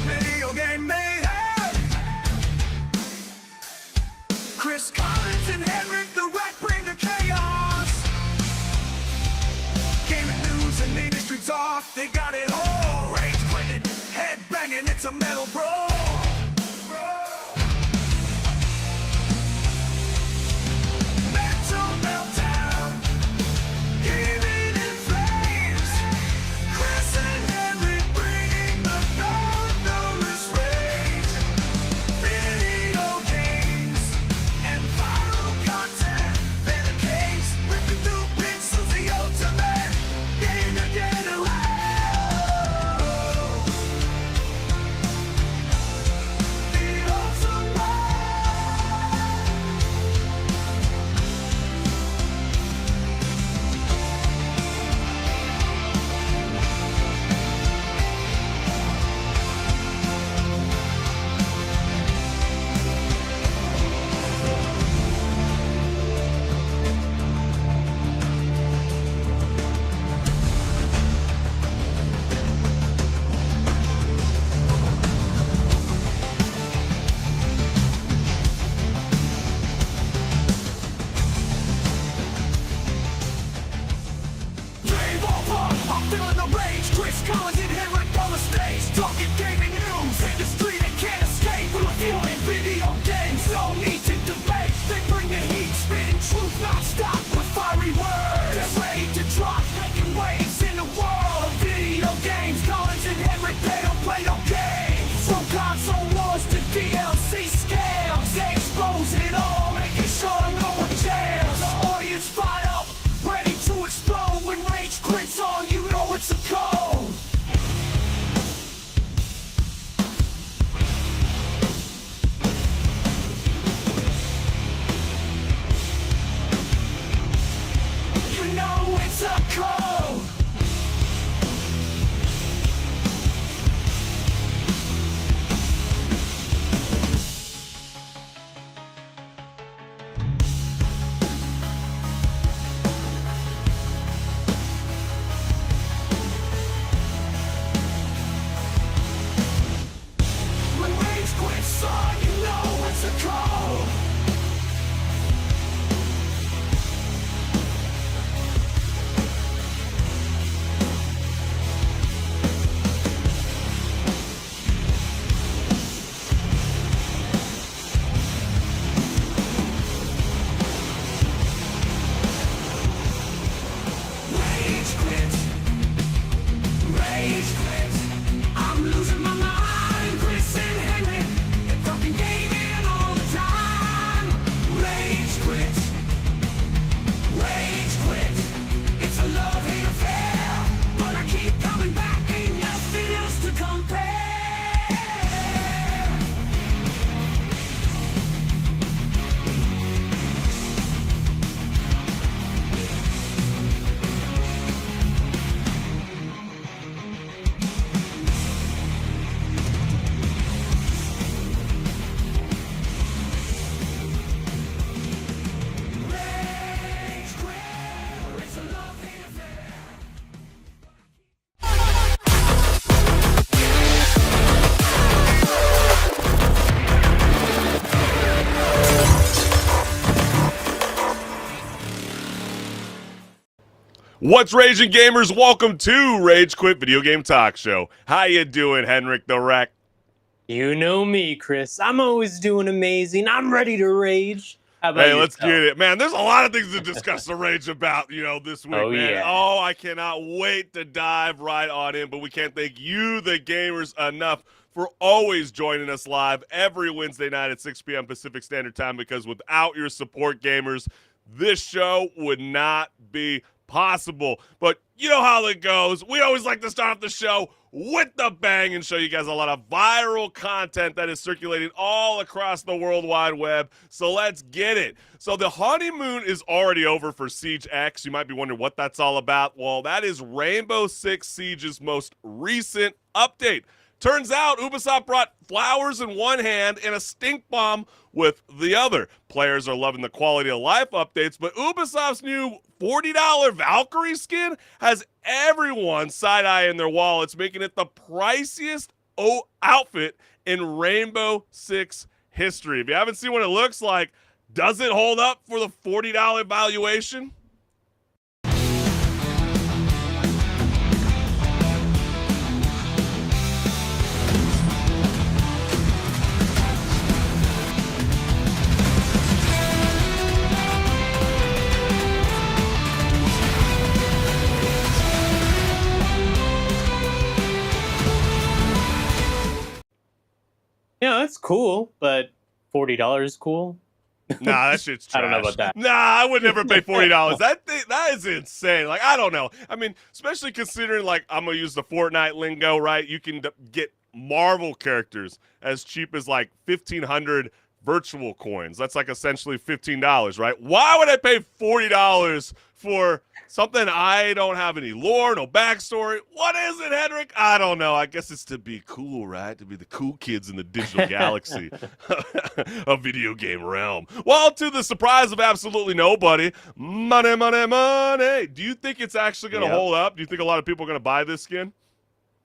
video game mayhem. Chris Collins and HenricK, the RHEK bring the chaos. Gaming news and industry talk, they got it all. Rage quitting, head banging, it's a metal brawl. Mental meltdown, gaming in flames. Chris and HenricK bringing the thunderous rage. Video games and viral content. Venom games, ripping through pixels, the ultimate game to get away. The ultimate. Game over, I'm feeling the rage. Chris Collins and HenricK on the stage, talking gaming news, industry that can't escape. We're reviewing video games, no need to debate. They bring the heat, spitting truth non-stop with fiery words. They're ready to drop, making waves in the world of video games. Collins and HenricK, they don't play no games. From console wars to DLC scams, they expose it all, making sure no one jails. The audience fired up, ready to explode. When rage quits on, you know it's a code. You know it's a code. When rage quits on, you know it's a code. Rage quit. Rage quit. I'm losing my mind. Chris and HenricK, they're talking gaming all the time. Rage quit. Rage quit. It's a love-hate affair, but I keep coming back. Ain't nothing else to compare. Rage quit. It's a love-hate affair. What's raging, gamers? Welcome to Rage Quit Video Game Talk Show. How you doing, HenricK the RHEK? You know me, Chris. I'm always doing amazing. I'm ready to rage. How about Hey, let's yourself? get it. Man, there's a lot of things to discuss to rage about, this week, Oh, man. yeah. Oh, I cannot wait to dive right on in, but we can't thank you, the gamers, enough for always joining us live every Wednesday night at 6 p.m. Pacific Standard Time, because without your support, gamers, this show would not be possible. But you know how it goes. We always like to start off the show with the bang and show you guys a lot of viral content that is circulating all across the World Wide Web. So let's get it. So the honeymoon is already over for Siege X. You might be wondering what that's all about. Well, that is Rainbow Six Siege's most recent update. Turns out Ubisoft brought flowers in one hand and a stink bomb with the other. Players are loving the quality of life updates, but Ubisoft's new $40 Valkyrie skin has everyone side-eyeing their wallets, making it the priciest outfit in Rainbow Six history. If you haven't seen what it looks like, does it hold up for the $40 valuation? Yeah, that's cool, but $40 cool. Nah, that shit's trash. I don't know about that. Nah, I would never pay $40. That is insane. Like, I don't know. I mean, especially considering, like, I'm gonna use the Fortnite lingo, right? You can get Marvel characters as cheap as like 1,500 virtual coins. That's like essentially $15, right? Why would I pay $40 for something I don't have any lore, no backstory? What is it, HenricK? I don't know. I guess it's to be cool, right? To be the cool kids in the digital galaxy, a video game realm. Well, to the surprise of absolutely nobody, money, money, money. Do you think it's actually going to hold up? Do you think a lot of people are going to buy this skin?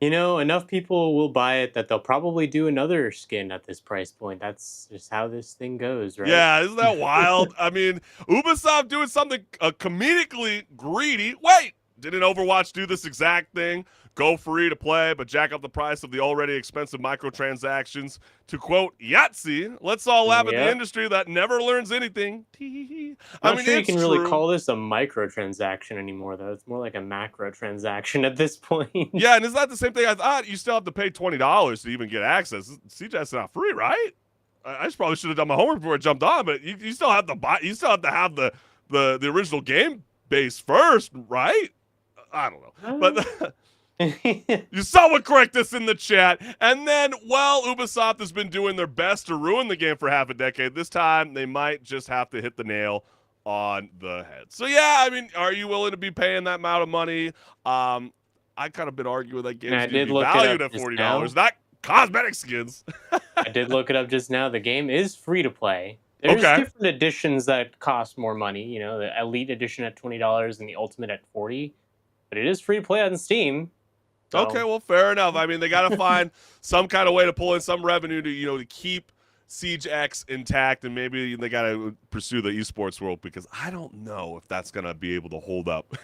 You know, enough people will buy it that they'll probably do another skin at this price point. That's just how this thing goes, right? Yeah, isn't that wild? I mean, Ubisoft doing something comedically greedy. Wait, didn't Overwatch do this exact thing? Go free to play, but jack up the price of the already expensive microtransactions to, quote, Yahtzee. Let's all laugh at the industry that never learns anything. I'm not sure you can really call this a microtransaction anymore, though. It's more like a macro transaction at this point. Yeah, and is that the same thing? I thought you still have to pay $20 to even get access. CJ's not free, right? I just probably should have done my homework before I jumped on, but you still have to buy. You still have to have the original game base first, right? I don't know, but. You someone correct us in the chat. And then, well, Ubisoft has been doing their best to ruin the game for half a decade. This time, they might just have to hit the nail on the head. So, yeah, I mean, are you willing to be paying that amount of money? I kind of been arguing that game's going to be valued at $40, not cosmetic skins. I did look it up just now. The game is free to play. There's different editions that cost more money. You know, the Elite Edition at $20 and the Ultimate at $40. But it is free to play on Steam. So. Okay, well, fair enough. I mean, they got to find some kind of way to pull in some revenue to, to keep Siege X intact, and maybe they got to pursue the esports world, because I don't know if that's going to be able to hold up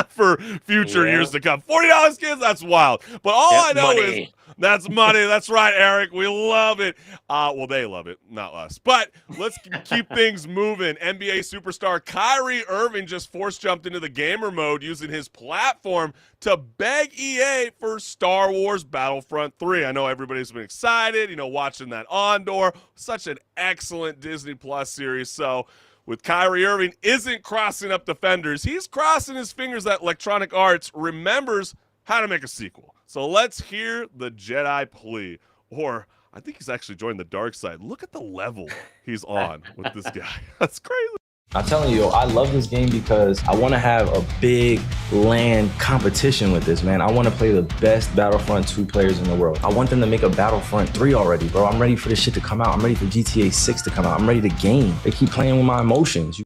for future years to come. $40 skins, that's wild. But all I know is that's money. That's right, Eric. We love it. Well, they love it, not us. But let's keep things moving. NBA superstar Kyrie Irving just force jumped into the gamer mode using his platform to beg EA for Star Wars Battlefront 3. I know everybody's been excited, watching that Andor. Such an excellent Disney Plus series. So with Kyrie Irving isn't crossing up defenders, he's crossing his fingers that Electronic Arts remembers how to make a sequel. So let's hear the Jedi plea. Or I think he's actually joined the dark side. Look at the level he's on with this guy. That's crazy. I'm telling you, I love this game because I want to have a big LAN competition with this, man. I want to play the best Battlefront 2 players in the world. I want them to make a Battlefront 3 already, bro. I'm ready for this shit to come out. I'm ready for GTA 6 to come out. I'm ready to game. They keep playing with my emotions.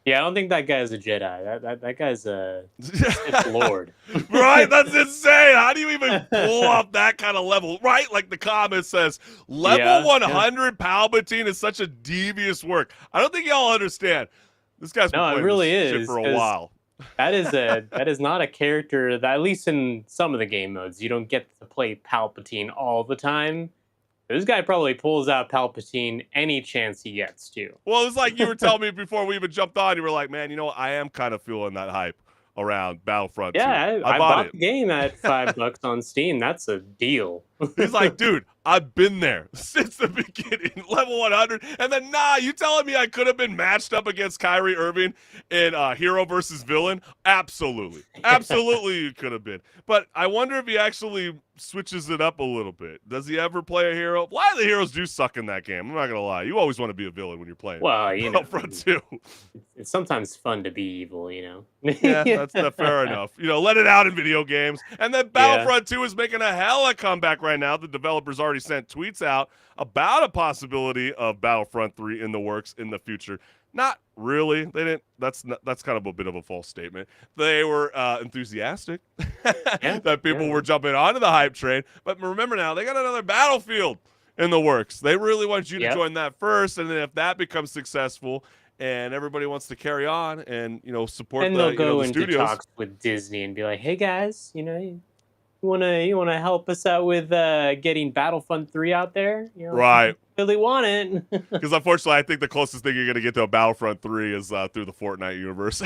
Yeah, I don't think that guy's a Jedi. That guy's a Sith Lord. Right? That's insane. How do you even pull off that kind of level? Right? Like the comment says, level 100 Palpatine is such a devious work. I don't think y'all understand. This guy's been playing this shit for a while. That is not a character that, at least in some of the game modes, you don't get to play Palpatine all the time. This guy probably pulls out Palpatine any chance he gets to. Well, it's like you were telling me before we even jumped on. You were like, man, I am kind of feeling that hype around Battlefront 2. Yeah, I bought the game at $5 on Steam. That's a deal. He's like, dude, I've been there since the beginning, level 100. And then, you telling me I could have been matched up against Kyrie Irving in Hero versus Villain? Absolutely. Absolutely you could have been. But I wonder if he actually switches it up a little bit. Does he ever play a hero? A lot of the heroes do suck in that game. I'm not going to lie. You always want to be a villain when you're playing Battlefront 2. It's sometimes fun to be evil, Yeah, that's fair enough. Let it out in video games. And then Battlefront 2 is making a hella comeback right now. The developers already sent tweets out about a possibility of Battlefront 3 in the works in the future. Not really. They didn't. That's kind of a bit of a false statement. They were enthusiastic that people were jumping onto the hype train. But remember now, they got another Battlefield in the works. They really want you to join that first, and then if that becomes successful and everybody wants to carry on and support and the they'll go the into studios. talks with Disney and be like, hey guys, you wanna help us out with getting Battlefront 3 out there? Right. Really want it. Because unfortunately, I think the closest thing you're going to get to a Battlefront 3 is through the Fortnite universe.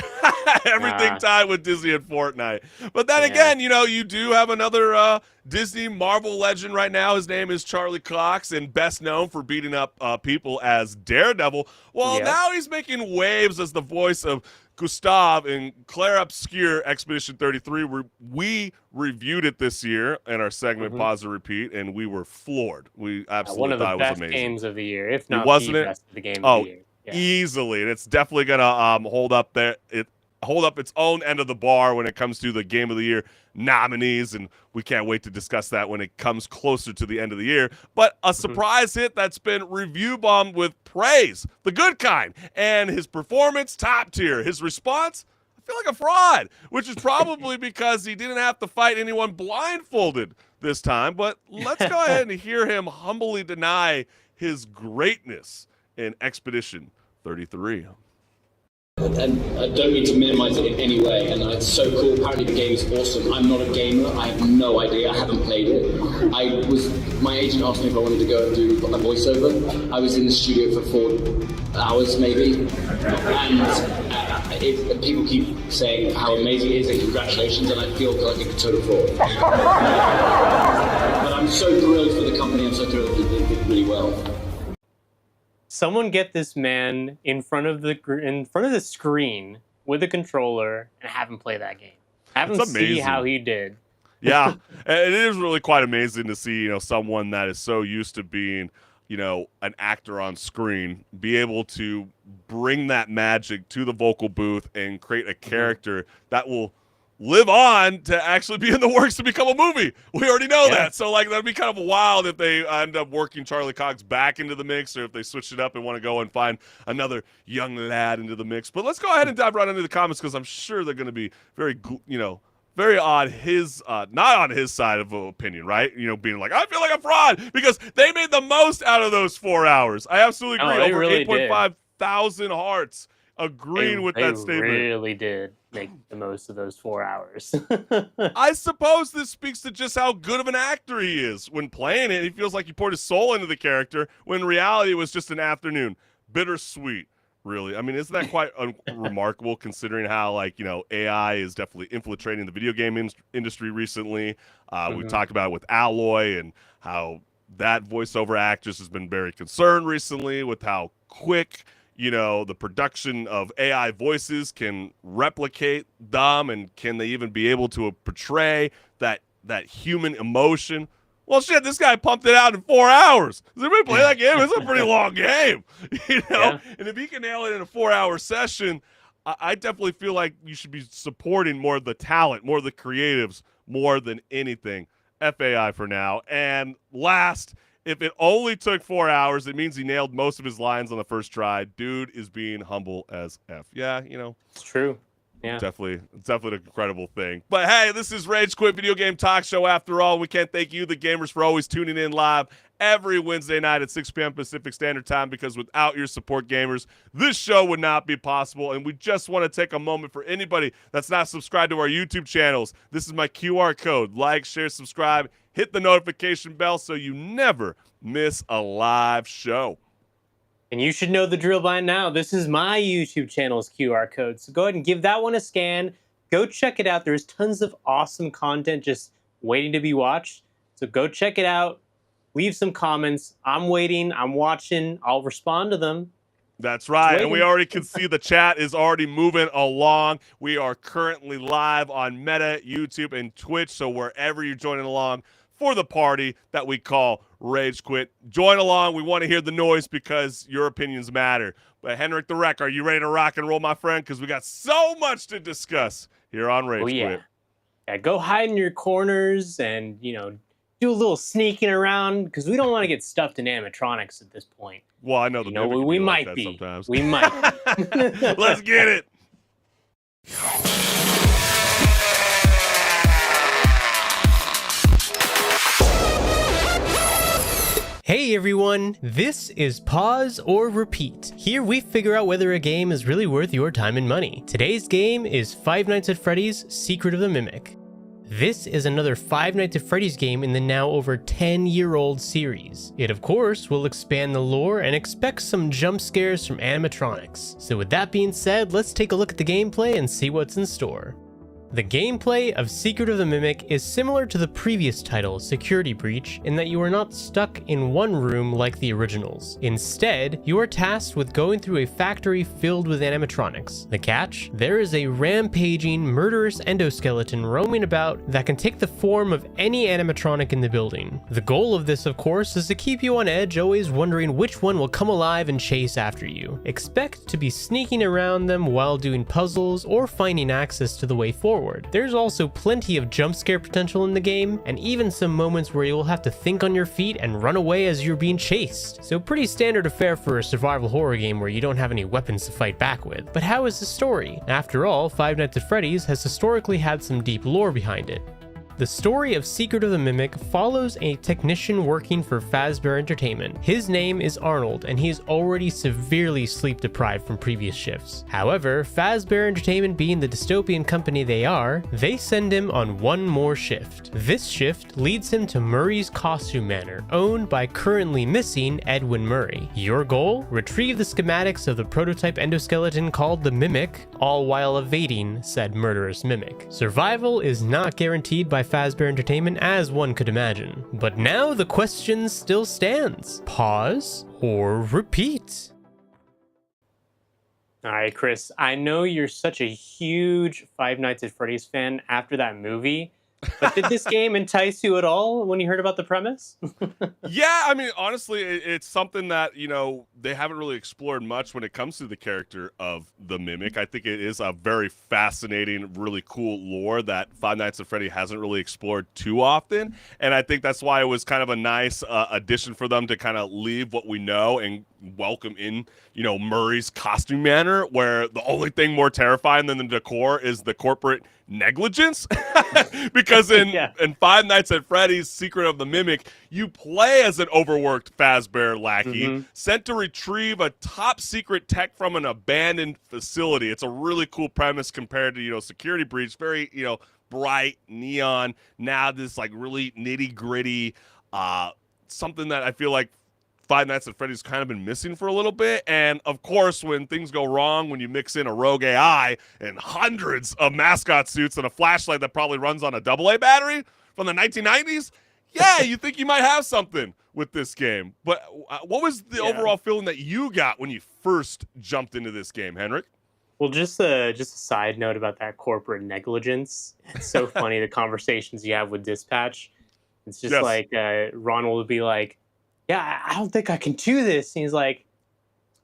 Everything tied with Disney and Fortnite. But then again, you do have another Disney Marvel legend right now. His name is Charlie Cox, and best known for beating up people as Daredevil. Well, now he's making waves as the voice of Gustav in Claire Obscure Expedition 33. We reviewed it this year in our segment Pause and Repeat, and we were floored. We absolutely thought it was amazing. One of the best games of the year, if not wasn't the it? best of the game of the year. Yeah. Easily, and it's definitely gonna hold up its own end of the bar when it comes to the Game of the Year nominees, and we can't wait to discuss that when it comes closer to the end of the year. But a surprise hit that's been review bombed with praise, the good kind, and his performance top tier. His response, I feel like a fraud, which is probably because he didn't have to fight anyone blindfolded this time. But let's go ahead and hear him humbly deny his greatness in Expedition 33. And I don't mean to minimize it in any way, and it's so cool. Apparently the game is awesome. I'm not a gamer. I have no idea. I haven't played it. My agent asked me if I wanted to go and do a voiceover. I was in the studio for 4 hours maybe, and people keep saying how amazing it is and congratulations, and I feel like a total fraud. But I'm so thrilled for the company. I'm so thrilled that they did really well. Someone get this man in front of the screen with a controller and have him play that game. Have him see how he did. Yeah, it is really quite amazing to see, someone that is so used to being, an actor on screen be able to bring that magic to the vocal booth and create a character that will live on to actually be in the works to become a movie. We already know that. So, that'd be kind of wild if they end up working Charlie Cox back into the mix, or if they switch it up and want to go and find another young lad into the mix. But let's go ahead and dive right into the comments, because I'm sure they're going to be very, very on his, not on his side of opinion, right? Being like, I feel like a fraud, because they made the most out of those 4 hours. I absolutely agree. Over really 8.5 thousand hearts agreeing with that statement. They really did make the most of those 4 hours. I suppose this speaks to just how good of an actor he is. When playing it, he feels like he poured his soul into the character, when in reality it was just an afternoon. Bittersweet, really. I mean, isn't that quite remarkable, considering how, AI is definitely infiltrating the video game industry recently. We've talked about it with Alloy, and how that voiceover actress has been very concerned recently with how quick the production of AI voices can replicate them, and can they even be able to portray that human emotion? Well, shit, this guy pumped it out in 4 hours. Does anybody play that game? It's a pretty long game, And if he can nail it in a 4-hour session, I definitely feel like you should be supporting more of the talent, more of the creatives, more than anything. FAI for now. And last, if it only took 4 hours, it means he nailed most of his lines on the first try. Dude is being humble as F. Yeah, It's true. Yeah. Definitely an incredible thing. But hey, this is Rage Quit Video Game Talk Show after all. We can't thank you, the gamers, for always tuning in live every Wednesday night at 6 p.m. Pacific Standard Time, because without your support, gamers, this show would not be possible. And we just want to take a moment for anybody that's not subscribed to our YouTube channels. This is my QR code. Like, share, subscribe, hit the notification bell so you never miss a live show. And you should know the drill by now. This is my YouTube channel's QR code. So go ahead and give that one a scan. Go check it out. There's tons of awesome content just waiting to be watched. So go check it out. Leave some comments. I'm waiting. I'm watching. I'll respond to them. That's right. And we already can see the chat is already moving along. We are currently live on Meta, YouTube, and Twitch. So wherever you're joining along for the party that we call Rage Quit, join along. We want to hear the noise, because your opinions matter. But HenricK the Wreck, are you ready to rock and roll, my friend? Because we got so much to discuss here on Rage Quit. Yeah, go hide in your corners and, do do a little sneaking around because we don't want to get stuffed in animatronics at this point. Well, I know the Mimic can we be might like that be. sometimes. We might be. Let's get it. Hey everyone, this is Pause or Repeat. Here we figure out whether a game is really worth your time and money. Today's game is Five Nights at Freddy's Secret of the Mimic. This is another Five Nights at Freddy's game in the now over 10-year-old series. It of course will expand the lore and expect some jump scares from animatronics. So with that being said, let's take a look at the gameplay and see what's in store. The gameplay of Secret of the Mimic is similar to the previous title, Security Breach, in that you are not stuck in one room like the originals. Instead, you are tasked with going through a factory filled with animatronics. The catch? There is a rampaging, murderous endoskeleton roaming about that can take the form of any animatronic in the building. The goal of this, of course, is to keep you on edge, always wondering which one will come alive and chase after you. Expect to be sneaking around them while doing puzzles or finding access to the way forward. There's also plenty of jump scare potential in the game, and even some moments where you will have to think on your feet and run away as you're being chased. So pretty standard affair for a survival horror game where you don't have any weapons to fight back with. But how is the story? After all, Five Nights at Freddy's has historically had some deep lore behind it. The story of Secret of the Mimic follows a technician working for Fazbear Entertainment. His name is Arnold, and he is already severely sleep deprived from previous shifts. However, Fazbear Entertainment being the dystopian company they are, they send him on one more shift. This shift leads him to Murray's Costume Manor, owned by currently missing Edwin Murray. Your goal? Retrieve the schematics of the prototype endoskeleton called the Mimic, all while evading said murderous Mimic. Survival is not guaranteed by Fazbear Entertainment as one could imagine. But now the question still stands. Pause or repeat? All right, Chris, I know you're such a huge Five Nights at Freddy's fan after that movie, but did this game entice you at all when you heard about the premise? Yeah, I mean, honestly, it's something that, you know, they haven't really explored much when it comes to the character of the Mimic. I think it is a very fascinating, really cool lore that Five Nights at Freddy hasn't really explored too often. And I think that's why it was kind of a nice addition for them to kind of leave what we know and welcome in, you know, Murray's Costume Manor, where the only thing more terrifying than the decor is the corporate negligence. Because in Five Nights at Freddy's Secret of the Mimic, you play as an overworked Fazbear lackey sent to retrieve a top secret tech from an abandoned facility. It's a really cool premise compared to, you know, Security Breach, very, you know, bright neon. Now this like really nitty gritty, something that I feel like Five Nights at Freddy's kind of been missing for a little bit. And of course, when things go wrong, when you mix in a rogue AI and hundreds of mascot suits and a flashlight that probably runs on a AA battery from the 1990s, yeah, you think you might have something with this game. But what was the overall feeling that you got when you first jumped into this game, HenricK? Well, just a side note about that corporate negligence. It's so funny, the conversations you have with dispatch. It's just like Ronald would be like, yeah, I don't think I can do this. And he's like,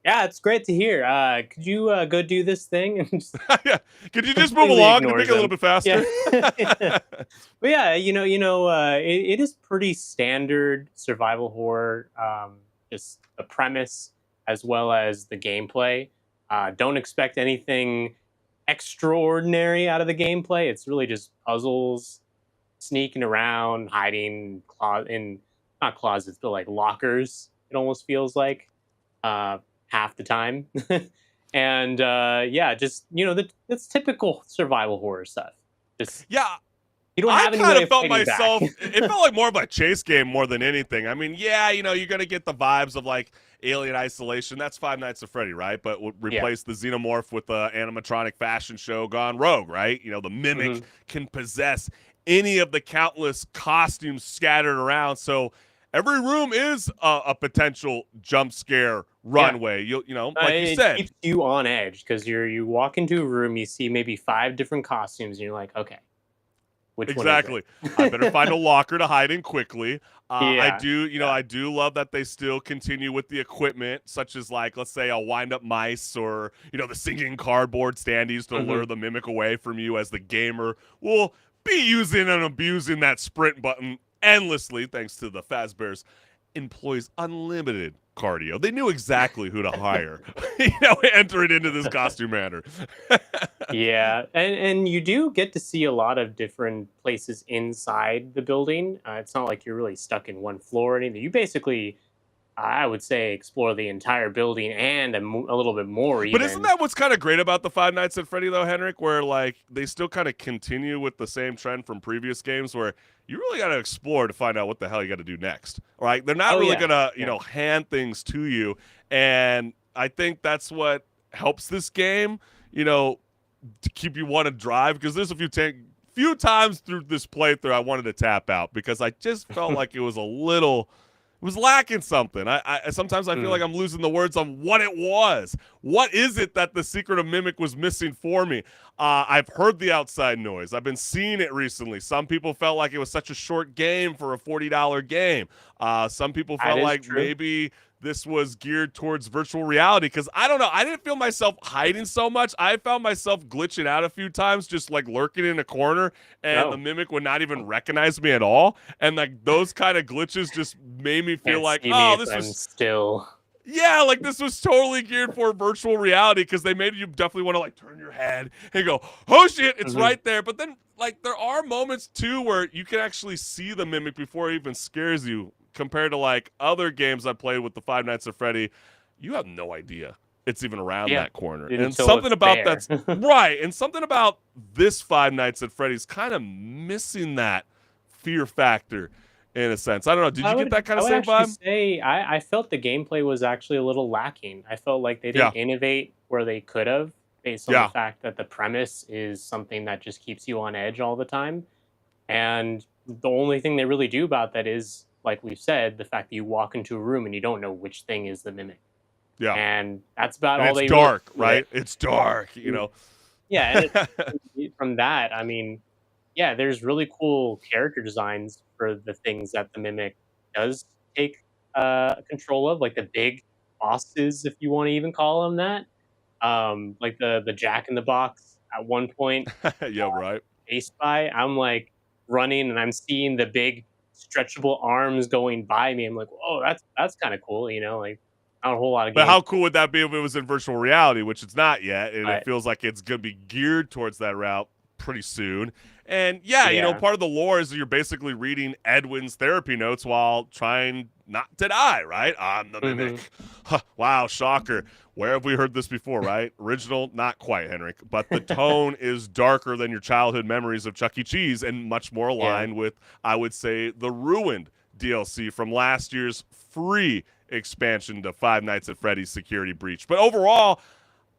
yeah, it's great to hear. Could you go do this thing? And just could you just move along and make it a little bit faster? Yeah. But yeah, it is pretty standard survival horror. Just the premise as well as the gameplay. Don't expect anything extraordinary out of the gameplay. It's really just puzzles, sneaking around, hiding in not closets, but like lockers, it almost feels like half the time. And just, that's typical survival horror stuff. Just you don't have any way of fighting back. It felt like more of a chase game more than anything. I mean, you're going to get the vibes of like Alien Isolation. That's Five Nights at Freddy, right? But we'll replace the xenomorph with the animatronic fashion show gone rogue, right? You know, the Mimic can possess any of the countless costumes scattered around. So every room is a potential jump scare runway. You said, it keeps you on edge because you walk into a room, you see maybe 5 different costumes, and you're like, okay, which one is it? I better find a locker to hide in quickly. I do love that they still continue with the equipment, such as like, let's say, a wind-up mice or the singing cardboard standees to lure the Mimic away from you as the gamer will be using and abusing that sprint button endlessly thanks to the Fazbear's employees unlimited cardio. They knew exactly who to hire, entering into this costume manner. Yeah, and you do get to see a lot of different places inside the building. It's not like you're really stuck in one floor or anything. You basically, I would say, explore the entire building and a little bit more But isn't even. that what's kind of great about the Five Nights at Freddy, though, HenricK, where like they still kind of continue with the same trend from previous games where you really got to explore to find out what the hell you got to do next. Right? They're not really gonna, hand things to you, and I think that's what helps this game, to keep you want to drive, because there's a few times through this playthrough I wanted to tap out because I just felt like it was lacking something. I sometimes I feel like I'm losing the words on what it was. What is it that the Secret of Mimic was missing for me? I've heard the outside noise. I've been seeing it recently. Some people felt like it was such a short game for a $40 game. Some people felt like maybe this was geared towards virtual reality, because I don't know. I didn't feel myself hiding so much. I found myself glitching out a few times, just like lurking in a corner, and the Mimic would not even recognize me at all. And like those kind of glitches just made me feel like, oh, this was still. Yeah, like this was totally geared for virtual reality, because they made you definitely want to like turn your head and go, oh shit, it's right there. But then like there are moments too where you can actually see the Mimic before it even scares you, compared to like other games I played with the Five Nights at Freddy. You have no idea it's even around that corner. And something about that's right. And something about this Five Nights at Freddy's kind of missing that fear factor in a sense. I don't know. Did you get that kind of same vibe? I felt the gameplay was actually a little lacking. I felt like they didn't innovate where they could have, based on the fact that the premise is something that just keeps you on edge all the time. And the only thing they really do about that is, like we've said, the fact that you walk into a room and you don't know which thing is the Mimic. Yeah. And that's about all they It's dark, right? It's dark, Yeah, and from that, I mean, yeah, there's really cool character designs for the things that the Mimic does take control of, like the big bosses, if you want to even call them that. Like the Jack in the Box at one point. Yeah, right. Chased by, I'm like running and I'm seeing the big stretchable arms going by me. I'm like, oh, that's kind of cool, like not a whole lot of games. But how cool would that be if it was in virtual reality, which it's not yet, and it feels like it's going to be geared towards that route pretty soon. And part of the lore is that you're basically reading Edwin's therapy notes while trying not to die, right? I'm the Mimic. Wow, shocker. Where have we heard this before, right? Original, not quite, HenricK. But the tone is darker than your childhood memories of Chuck E. Cheese and much more aligned with, I would say, the Ruined DLC from last year's free expansion to Five Nights at Freddy's Security Breach. But overall,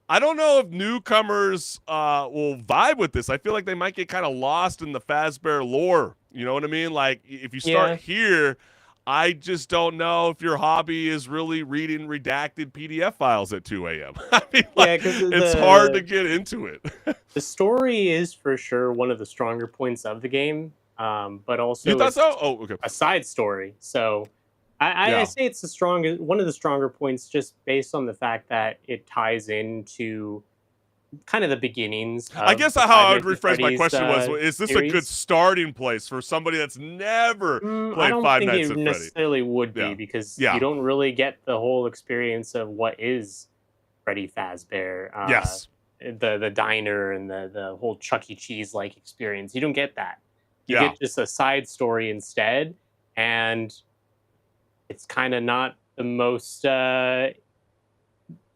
I don't know if newcomers will vibe with this. I feel like they might get kind of lost in the Fazbear lore. You know what I mean? Like, if you start here, I just don't know if your hobby is really reading redacted PDF files at 2 a.m. I mean, it's hard to get into it. The story is for sure one of the stronger points of the game, but also you thought so? Oh, okay. A side story. So I say it's one of the stronger points, just based on the fact that it ties into kind of the beginnings. I guess how I would rephrase my question was: is this a good starting place for somebody that's never played Five Nights at Freddy? I don't think it necessarily would be, because you don't really get the whole experience of what is Freddy Fazbear. Yes. The diner and the whole Chuck E. Cheese like experience. You don't get that. You get just a side story instead, and it's kind of not the most not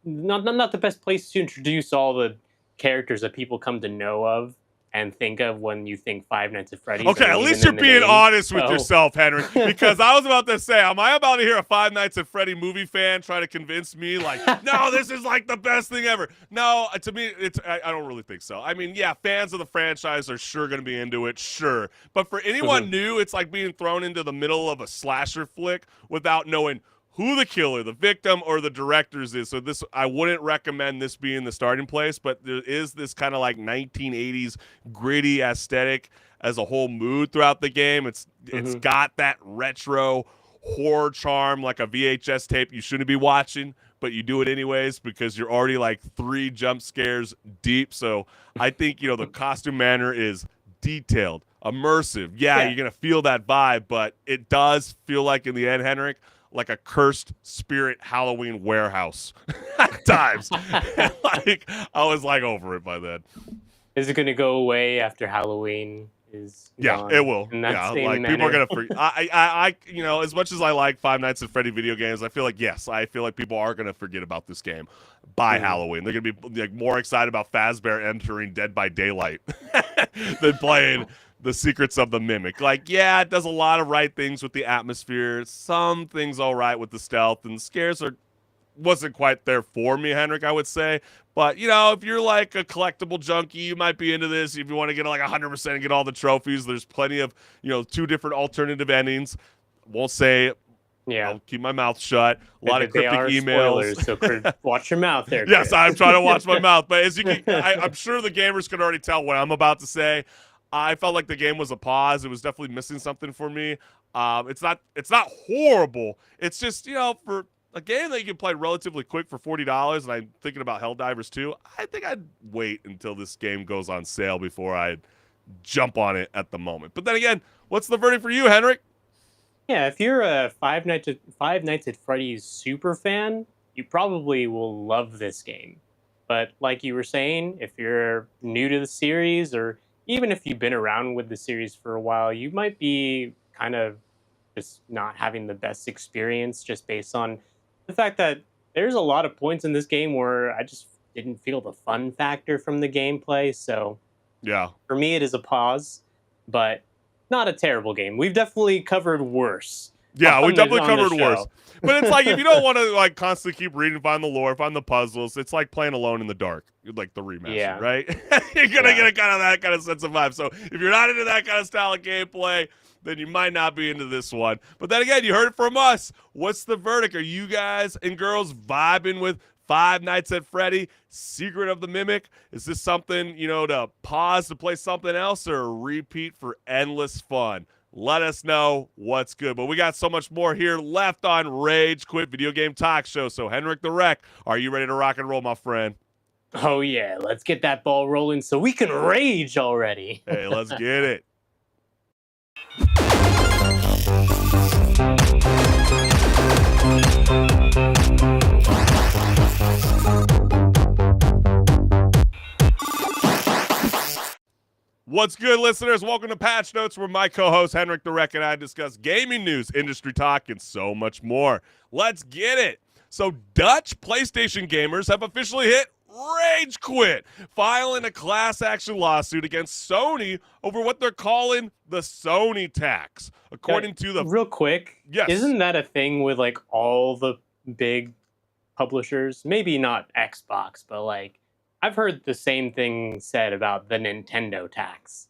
the best place to introduce all the characters that people come to know of and think of when you think Five Nights at Freddy's. Okay, at least you're being honest with yourself, HenricK, because I was about to say, am I about to hear a Five Nights at Freddy movie fan try to convince me, like, no, this is like the best thing ever? No, to me, I don't really think so. I mean, yeah, fans of the franchise are sure going to be into it, sure. But for anyone new, it's like being thrown into the middle of a slasher flick without knowing who the killer, the victim, or the directors is. So I wouldn't recommend this being the starting place, but there is this kind of like 1980s gritty aesthetic as a whole mood throughout the game. It's got that retro horror charm, like a VHS tape you shouldn't be watching, but you do it anyways because you're already like 3 jump scares deep. So I think, the costume manner is detailed immersive. Yeah, Yeah. you're going to feel that vibe, but it does feel like in the end, HenricK, like a cursed spirit Halloween warehouse at times. Like, I was like over it by then. Is it going to go away after Halloween is Yeah, gone? it will. In that Yeah, same like manner? people are gonna. I, you know, as much as I like Five Nights at Freddy video games, I feel like I feel like people are gonna forget about this game by Halloween. They're gonna be like more excited about Fazbear entering Dead by Daylight than playing the Secrets of the Mimic. Like, yeah, it does a lot of right things with the atmosphere. Some things all right with the stealth, and scares wasn't quite there for me, HenricK, I would say. But, you know, if you're like a collectible junkie, you might be into this. If you want to get like 100% and get all the trophies, there's plenty of, you know, 2 different alternative endings. Won't say it. Yeah. I'll keep my mouth shut. A lot of They cryptic are emails. spoilers, so watch your mouth there, Yes, Chris. I'm trying to watch my mouth. But as you can, I'm sure the gamers can already tell what I'm about to say. I felt like the game was a pause. It was definitely missing something for me. It's not horrible. It's just, you know, for a game that you can play relatively quick for $40, and I'm thinking about Helldivers 2, I think I'd wait until this game goes on sale before I jump on it at the moment. But then again, what's the verdict for you, HenricK? Yeah, if you're a Five Nights at Freddy's super fan, you probably will love this game. But like you were saying, if you're new to the series, or even if you've been around with the series for a while, you might be kind of just not having the best experience just based on the fact that there's a lot of points in this game where I just didn't feel the fun factor from the gameplay. So Yeah. for me, it is a pause, but not a terrible game. We've definitely covered worse. Yeah, we definitely on the covered worse. show. But it's like, if you don't want to like constantly keep reading, find the lore, find the puzzles, it's like playing Alone in the Dark, like the remaster, Yeah. right? You're gonna get a kind of that kind of sense of vibe. So if you're not into that kind of style of gameplay, then you might not be into this one. But then again, you heard it from us. What's the verdict? Are you guys and girls vibing with Five Nights at Freddy, Secret of the Mimic? Is this something, you know, to pause to play something else, or a repeat for endless fun? Let us know what's good. But we got so much more here left on Rage Quit Video Game Talk Show. So, HenricK the Wreck, are you ready to rock and roll, my friend? Oh yeah, let's get that ball rolling so we can rage already. Hey, let's get it. What's good, listeners? Welcome to Patch Notes, where my co-host HenricK the Wreck and I discuss gaming news, industry talk, and so much more. Let's get it. So, Dutch PlayStation gamers have officially hit Rage Quit, filing a class action lawsuit against Sony over what they're calling the Sony tax. According to the real quick, Yes. isn't that a thing with like all the big publishers? Maybe not Xbox, but like I've heard the same thing said about the Nintendo tax.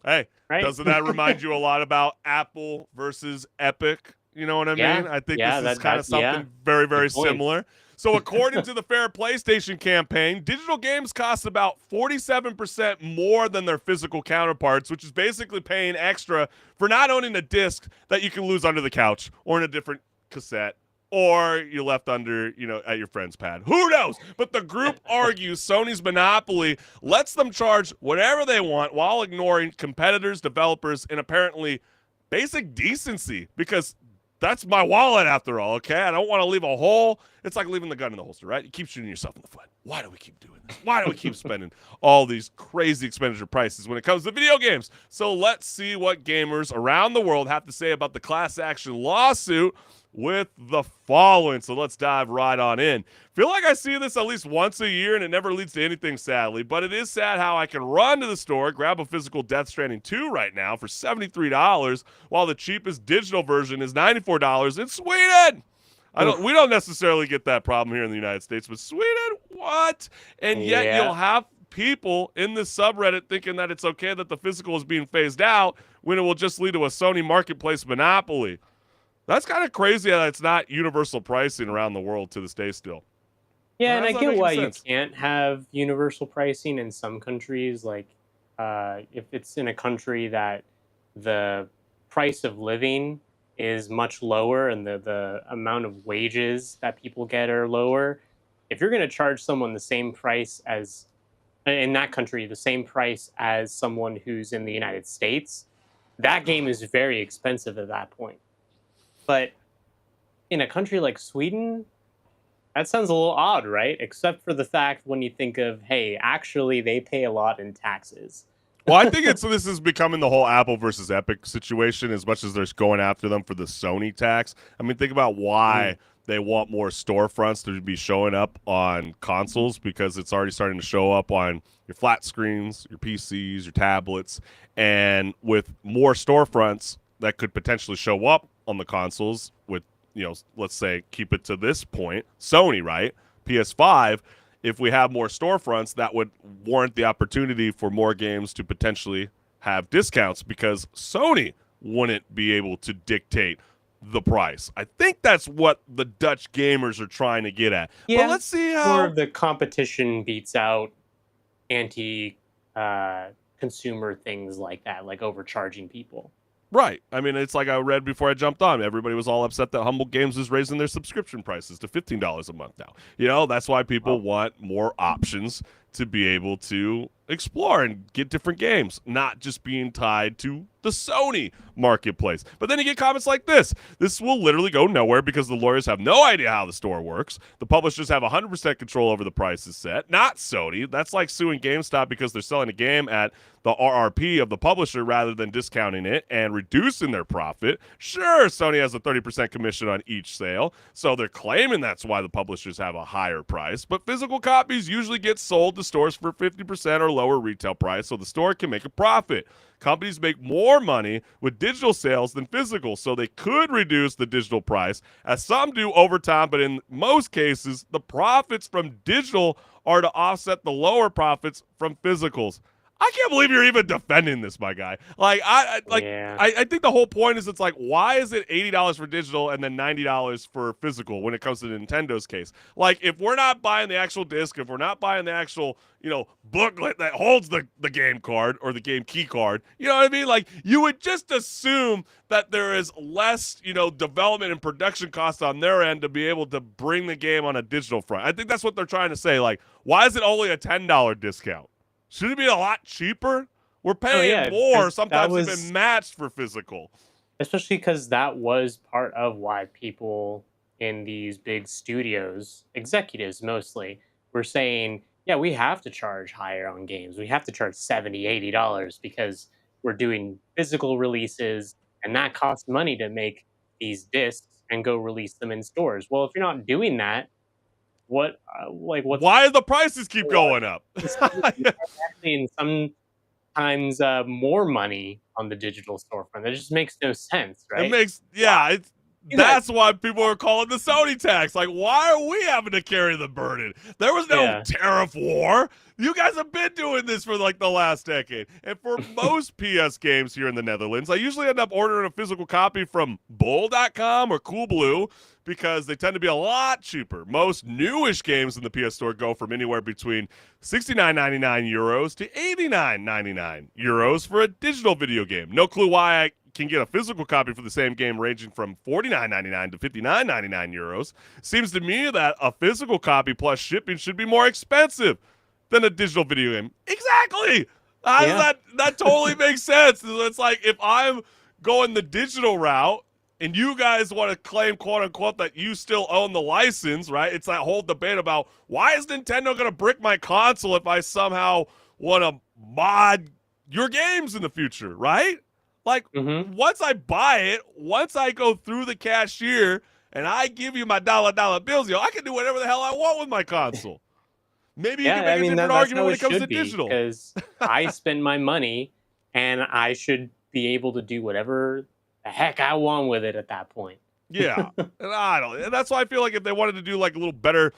Hey, Right? doesn't that remind you a lot about Apple versus Epic? You know what I Yeah, mean? I think yeah, this is kind of something yeah. very, very Good point. similar. So according to the Fair PlayStation campaign, digital games cost about 47% more than their physical counterparts, which is basically paying extra for not owning a disc that you can lose under the couch or in a different cassette, or you left under, you know, at your friend's pad. Who knows? But the group argues Sony's monopoly lets them charge whatever they want while ignoring competitors, developers, and apparently basic decency, because that's my wallet after all, okay? I don't want to leave a hole. It's like leaving the gun in the holster, right? You keep shooting yourself in the foot. Why do we keep doing this? Why do we keep spending all these crazy expenditure prices when it comes to video games? So let's see what gamers around the world have to say about the class action lawsuit with the following. So let's dive right on in. Feel like I see this at least once a year, and it never leads to anything, sadly. But it is sad how I can run to the store, grab a physical Death Stranding 2 right now for $73, while the cheapest digital version is $94 in Sweden. We don't necessarily get that problem here in the United States, but Sweden, what? And yet Yeah. you'll have people in this subreddit thinking that it's okay that the physical is being phased out when it will just lead to a Sony marketplace monopoly. That's kind of crazy that it's not universal pricing around the world to this day still. Yeah, and I How's that get making why sense? you can't have universal pricing in some countries. Like, if it's in a country that the price of living is much lower and the amount of wages that people get are lower, if you're going to charge someone the same price as, in that country, the same price as someone who's in the United States, that game is very expensive at that point. But in a country like Sweden, that sounds a little odd, right? Except for the fact when you think of, hey, actually they pay a lot in taxes. Well, I think this is becoming the whole Apple versus Epic situation as much as they're going after them for the Sony tax. I mean, think about why they want more storefronts to be showing up on consoles, because it's already starting to show up on your flat screens, your PCs, your tablets, and with more storefronts that could potentially show up on the consoles with, let's say, keep it to this point, Sony, right? PS5. If we have more storefronts, that would warrant the opportunity for more games to potentially have discounts, because Sony wouldn't be able to dictate the price. I think that's what the Dutch gamers are trying to get at. Yeah, but let's see how more of the competition beats out anti-consumer things like that, like overcharging people. Right. I mean, it's like I read before I jumped on. Everybody was all upset that Humble Games is raising their subscription prices to $15 a month now. That's why people want more options to be able to explore and get different games, not just being tied to the Sony marketplace. But then you get comments like this. This will literally go nowhere because the lawyers have no idea how the store works. The publishers have 100% control over the prices set, not Sony. That's like suing GameStop because they're selling a game at the RRP of the publisher rather than discounting it and reducing their profit. Sure, Sony has a 30% commission on each sale, so they're claiming that's why the publishers have a higher price, but physical copies usually get sold to stores for 50% or lower retail price, so the store can make a profit. Companies make more money with digital sales than physical, so they could reduce the digital price, as some do over time, but in most cases, the profits from digital are to offset the lower profits from physicals. I can't believe you're even defending this, my guy. I think the whole point is, it's like, why is it $80 for digital and then $90 for physical when it comes to Nintendo's case? Like, if we're not buying the actual disc, if we're not buying the actual, booklet that holds the game card or the game key card, you know what I mean? Like, you would just assume that there is less, development and production costs on their end to be able to bring the game on a digital front. I think that's what they're trying to say. Like, why is it only a $10 discount? Should it be a lot cheaper? We're paying more. Sometimes it's been matched for physical. Especially because that was part of why people in these big studios, executives mostly, were saying, yeah, we have to charge higher on games. We have to charge $70, $80 because we're doing physical releases, and that costs money to make these discs and go release them in stores. Well, if you're not doing that, why do the prices keep going up? And sometimes more money on the digital storefront. That just makes no sense, right? That's why people are calling the Sony tax. Like, why are we having to carry the burden? There was no tariff war. You guys have been doing this for like the last decade. And for most PS games here in the Netherlands, I usually end up ordering a physical copy from Bol.com or Coolblue, because they tend to be a lot cheaper. Most newish games in the PS Store go from anywhere between €69.99 to €89.99 for a digital video game. No clue why I can get a physical copy for the same game ranging from €49.99 to €59.99. Seems to me that a physical copy plus shipping should be more expensive than a digital video game. Exactly. That totally makes sense. It's like, if I'm going the digital route and you guys want to claim, quote unquote, that you still own the license, right? It's that whole debate about, why is Nintendo going to brick my console if I somehow want to mod your games in the future, right? Like, once I buy it, once I go through the cashier and I give you my dollar bills, I can do whatever the hell I want with my console. Maybe you can make a different argument when it comes to digital. Because I spend my money and I should be able to do whatever the heck I want with it at that point. Yeah. And that's why I feel like if they wanted to do like a little better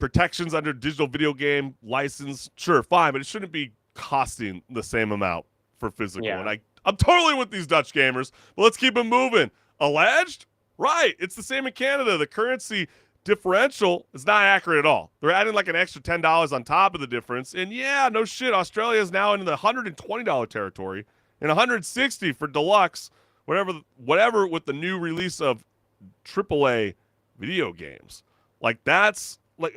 protections under digital video game license, sure, fine, but it shouldn't be costing the same amount for physical. Yeah. And I'm totally with these Dutch gamers, but let's keep it moving. Alleged? Right. It's the same in Canada. The currency differential is not accurate at all. They're adding like an extra $10 on top of the difference. And yeah, no shit, Australia is now in the $120 territory and $160 for deluxe, whatever with the new release of AAA video games. Like, that's like,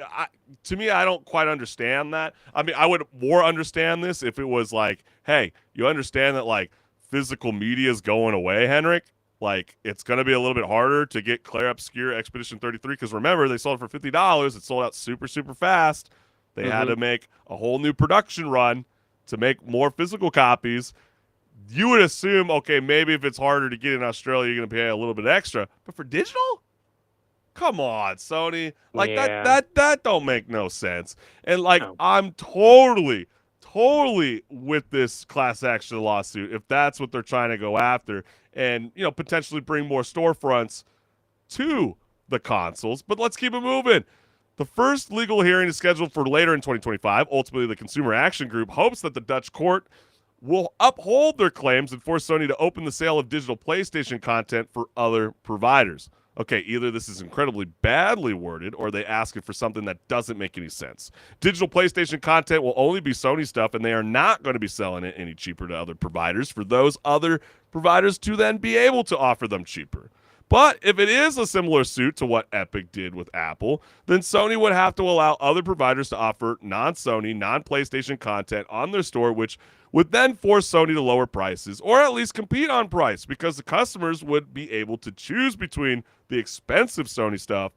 to me, I don't quite understand that. I mean, I would more understand this if it was like, hey, you understand that like physical media is going away, HenricK, like it's going to be a little bit harder to get Claire Obscure Expedition 33 because remember, they sold it for $50. It sold out super, super fast. They had to make a whole new production run to make more physical copies. You would assume, okay, maybe if it's harder to get in Australia, you're going to pay a little bit extra. But for digital? Come on, Sony. Like that don't make no sense. And like I'm totally with this class action lawsuit if that's what they're trying to go after and, you know, potentially bring more storefronts to the consoles. But let's keep it moving. The first legal hearing is scheduled for later in 2025. Ultimately, the Consumer Action Group hopes that the Dutch court will uphold their claims and force Sony to open the sale of digital PlayStation content for other providers. Okay, either this is incredibly badly worded or they asking for something that doesn't make any sense. Digital PlayStation content will only be Sony stuff, and they are not going to be selling it any cheaper to other providers for those other providers to then be able to offer them cheaper. But if it is a similar suit to what Epic did with Apple, then Sony would have to allow other providers to offer non-Sony, non-PlayStation content on their store, which would then force Sony to lower prices or at least compete on price because the customers would be able to choose between the expensive Sony stuff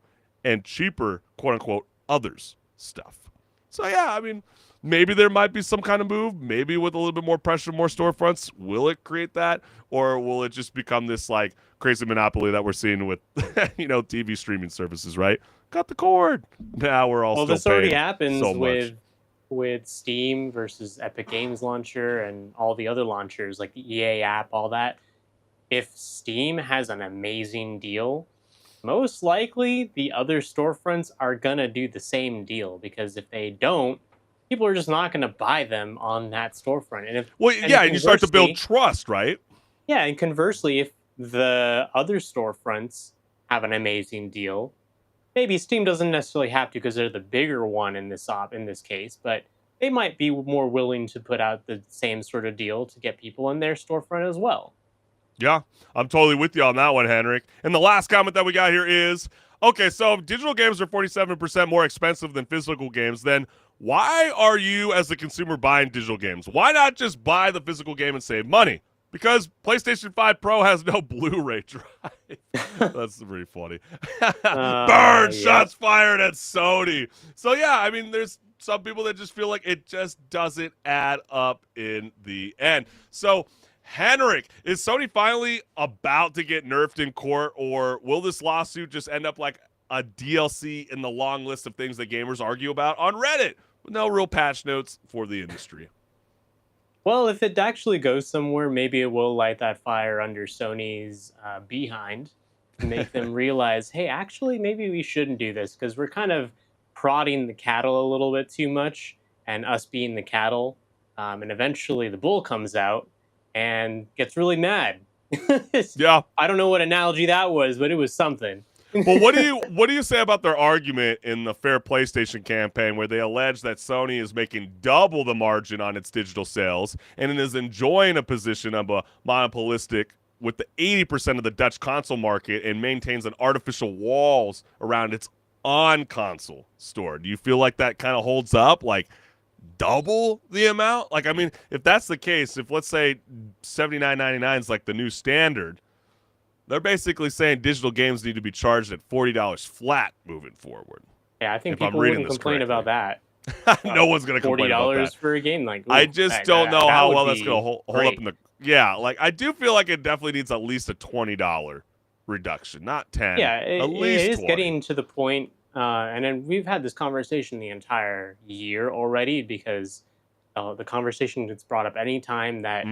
and cheaper, quote-unquote, others stuff. So, yeah, I mean, maybe there might be some kind of move. Maybe with a little bit more pressure, more storefronts. Will it create that? Or will it just become this, like, crazy monopoly that we're seeing with, you know, TV streaming services, right? Cut the cord. Now we're all this already happens so with Steam versus Epic Games Launcher and all the other launchers, like the EA app, all that. If Steam has an amazing deal, most likely the other storefronts are going to do the same deal because if they don't, people are just not going to buy them on that storefront. And and you start to build trust, right? Yeah, and conversely, if the other storefronts have an amazing deal, maybe Steam doesn't necessarily have to because they're the bigger one in this case, but they might be more willing to put out the same sort of deal to get people in their storefront as well. Yeah, I'm totally with you on that one, HenricK. And the last comment that we got here is, okay, so if digital games are 47% more expensive than physical games, then why are you, as a consumer, buying digital games? Why not just buy the physical game and save money? Because PlayStation 5 Pro has no Blu-ray drive. That's pretty funny. Burn! Shots fired at Sony. So, yeah, I mean, there's some people that just feel like it just doesn't add up in the end. So, HenricK, is Sony finally about to get nerfed in court, or will this lawsuit just end up like a DLC in the long list of things that gamers argue about on Reddit with no real patch notes for the industry? Well, if it actually goes somewhere, maybe it will light that fire under Sony's behind to make them realize, hey, actually, maybe we shouldn't do this because we're kind of prodding the cattle a little bit too much and us being the cattle. And eventually the bull comes out and gets really mad. Yeah. I don't know what analogy that was, but it was something. Well, what do you say about their argument in the Fair PlayStation campaign where they allege that Sony is making double the margin on its digital sales and is enjoying a position of a monopolistic with the 80% of the Dutch console market and maintains an artificial walls around its on-console store? Do you feel like that kind of holds up? Like double the amount? Like, I mean, if that's the case, if let's say $79.99 is like the new standard, they're basically saying digital games need to be charged at $40 flat moving forward. Yeah, I think people wouldn't complain about that. No one's going to complain about that. $40 for a game, like, ooh, I just don't know how well that's going to hold great. up in the. Yeah, like I do feel like it definitely needs at least a $20 reduction, not 10. Yeah, at least it is 20. getting to the point, and then we've had this conversation the entire year already because the conversation gets brought up anytime that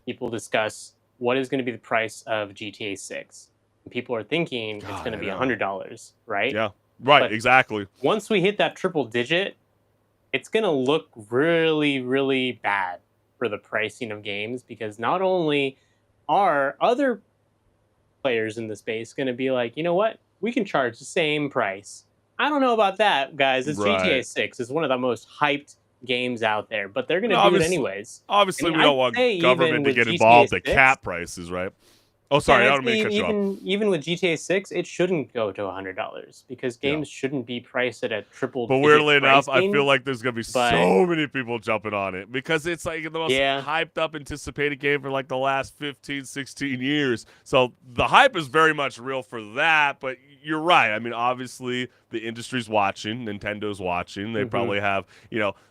people discuss what is going to be the price of GTA 6. And people are thinking it's going to be $100, right? Yeah, right, but exactly. Once we hit that triple digit, it's going to look really, really bad for the pricing of games because not only are other players in the space going to be like, you know what, we can charge the same price. I don't know about that, guys. It's GTA 6. It's one of the most hyped games out there, but they're going to do it anyways. Obviously, I mean, we don't want government to get involved at cap prices, right? Oh, sorry, Yeah, I don't mean to cut you off. even with GTA 6, it shouldn't go to $100 because games shouldn't be priced at a triple But digit weirdly enough, I feel pricing. like there's gonna be But so many people jumping on it because it's like the most yeah, hyped up, anticipated game for like the last 15, 16 years. So the hype is very much real for that. But you're right. I mean, obviously the industry's watching, Nintendo's watching. They probably have,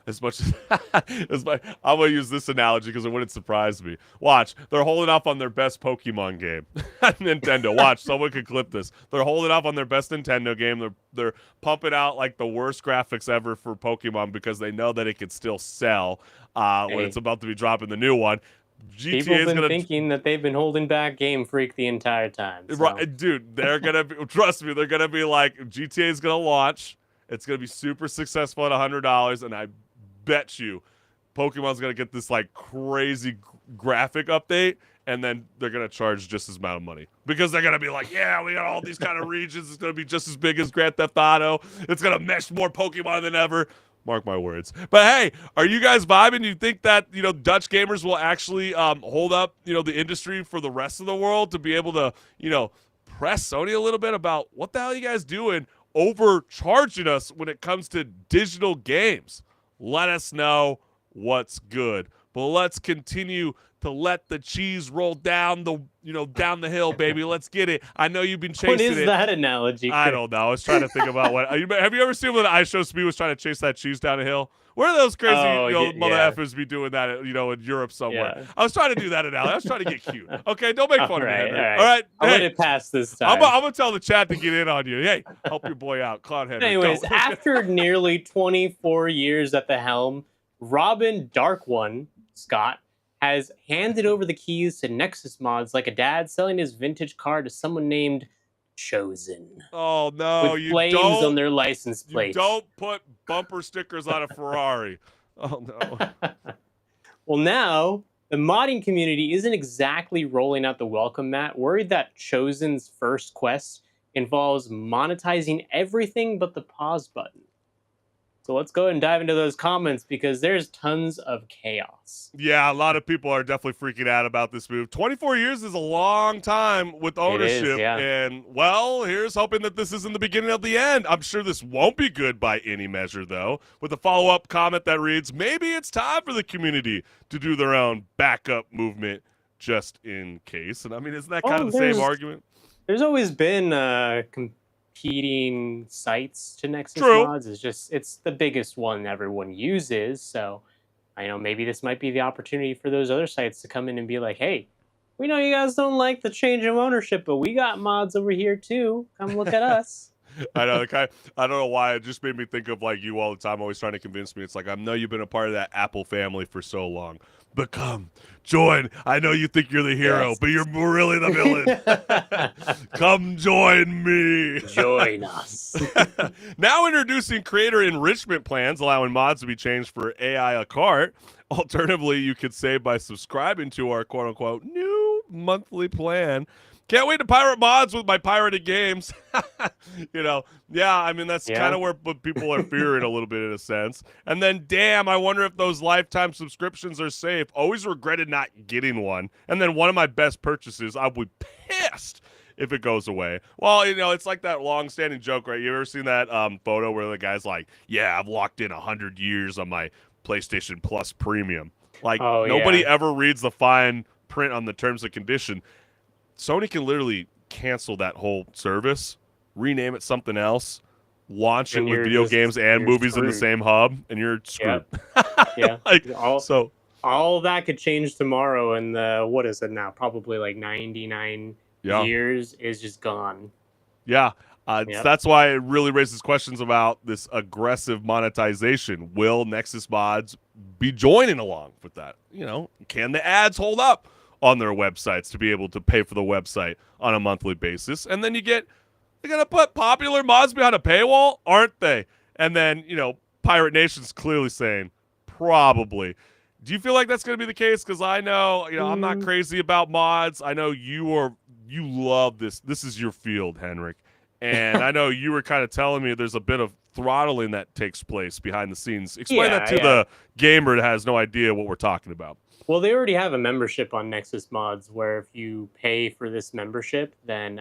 as much as I'm gonna use this analogy because it wouldn't surprise me. Watch, they're holding off on their best Pokemon game. Nintendo, watch, someone could clip this. They're holding off on their best Nintendo game. They're pumping out like the worst graphics ever for Pokemon because they know that it could still sell when it's about to be dropping the new one. people have been thinking that they've been holding back Game Freak the entire time. So. Right, dude, they're gonna be, trust me, they're gonna be like, GTA is gonna launch. It's gonna be super successful at $100, and I bet you Pokemon's gonna get this like crazy graphic update, and then they're gonna charge just as amount of money because they're gonna be like, yeah, we got all these kind of regions. It's gonna be just as big as Grand Theft Auto. It's gonna mesh more Pokemon than ever. Mark my words. But hey, are you guys vibing? Do you think that Dutch gamers will actually hold up the industry for the rest of the world to be able to press Sony a little bit about what the hell are you guys doing overcharging us when it comes to digital games? Let us know what's good. But let's continue to let the cheese roll down the hill, baby. Let's get it. I know you've been chasing it. What is that analogy? I don't know. I was trying to think about what. Have you ever seen when I Show Speed was trying to chase that cheese down a hill? Where are those crazy mother effers be doing that? In Europe somewhere. Yeah. I was trying to do that analogy. I was trying to get cute. Okay, don't make fun of me. All right. All right. I'll hey, let it pass this time. I'm gonna tell the chat to get in on you. Hey, help your boy out, Clown Henry. Anyways, after nearly 24 years at the helm, Robin Dark One Scott has handed over the keys to Nexus mods like a dad selling his vintage car to someone named Chosen. Oh no, with you flames don't on their license plates. You don't put bumper stickers on a Ferrari. Oh no. Well, now the modding community isn't exactly rolling out the welcome mat, worried that Chosen's first quest involves monetizing everything but the pause button. So let's go ahead and dive into those comments because there's tons of chaos. Yeah, a lot of people are definitely freaking out about this move. 24 years is a long time with ownership. It is, yeah. And, well, here's hoping that this isn't the beginning of the end. I'm sure this won't be good by any measure, though. With a follow-up comment that reads, maybe it's time for the community to do their own backup movement just in case. And, I mean, isn't that kind of the same argument? There's always been competing sites to Nexus True. mods. It's the biggest one everyone uses. So I know maybe this might be the opportunity for those other sites to come in and be like, hey, we know you guys don't like the change of ownership, but we got mods over here too. Come look at us. I know. I don't know why. It just made me think of like you all the time, always trying to convince me. It's like, I know you've been a part of that Apple family for so long, but come join. I know you think you're the hero, Yes. but you're really the villain. Come join me. Join us. Now introducing creator enrichment plans, allowing mods to be changed for AI a cart. Alternatively, you could save by subscribing to our quote-unquote new monthly plan. Can't wait to pirate mods with my pirated games. Yeah, I mean, that's kind of what people are fearing a little bit in a sense. And then, damn, I wonder if those lifetime subscriptions are safe. Always regretted not getting one. And then one of my best purchases, I'll be pissed if it goes away. Well, it's like that long-standing joke, right? You ever seen that photo where the guy's like, yeah, I've locked in 100 years on my PlayStation Plus Premium. Like, nobody ever reads the fine print on the terms and condition. Sony can literally cancel that whole service, rename it something else, launch it with video games and movies in the same hub, and you're screwed. Yeah. All that could change tomorrow, and what is it now? Probably like 99 years is just gone. Yeah. That's why it really raises questions about this aggressive monetization. Will Nexus mods be joining along with that? Can the ads hold up on their websites to be able to pay for the website on a monthly basis? And then they're going to put popular mods behind a paywall, aren't they? And then, Pirate Nation's clearly saying probably. Do you feel like that's going to be the case? Because I know, I'm not crazy about mods. I know you love this. This is your field, HenricK. And I know you were kind of telling me there's a bit of throttling that takes place behind the scenes. Explain that to the gamer that has no idea what we're talking about. Well, they already have a membership on Nexus Mods where if you pay for this membership, then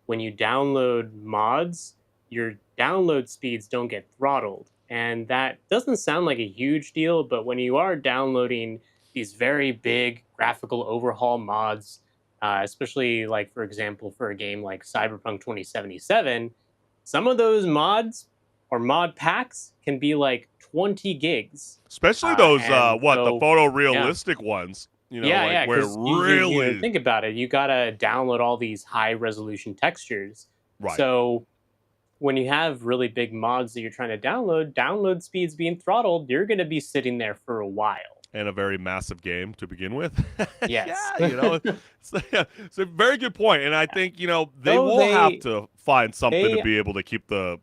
when you download mods, your download speeds don't get throttled. And that doesn't sound like a huge deal, but when you are downloading these very big graphical overhaul mods, especially like, for example, for a game like Cyberpunk 2077, some of those mods or mod packs can be like 20 gigs. Especially those, And the so, yeah. photorealistic ones. You know, Yeah, like yeah, where because really. think about it. You gotta download all these high resolution textures. Right. So when you have really big mods that you're trying to download speeds being throttled, you're gonna be sitting there for a while. And a very massive game to begin with. Yes. Yeah, it's a very good point. And I think, they Though will have to find something they to be able to keep the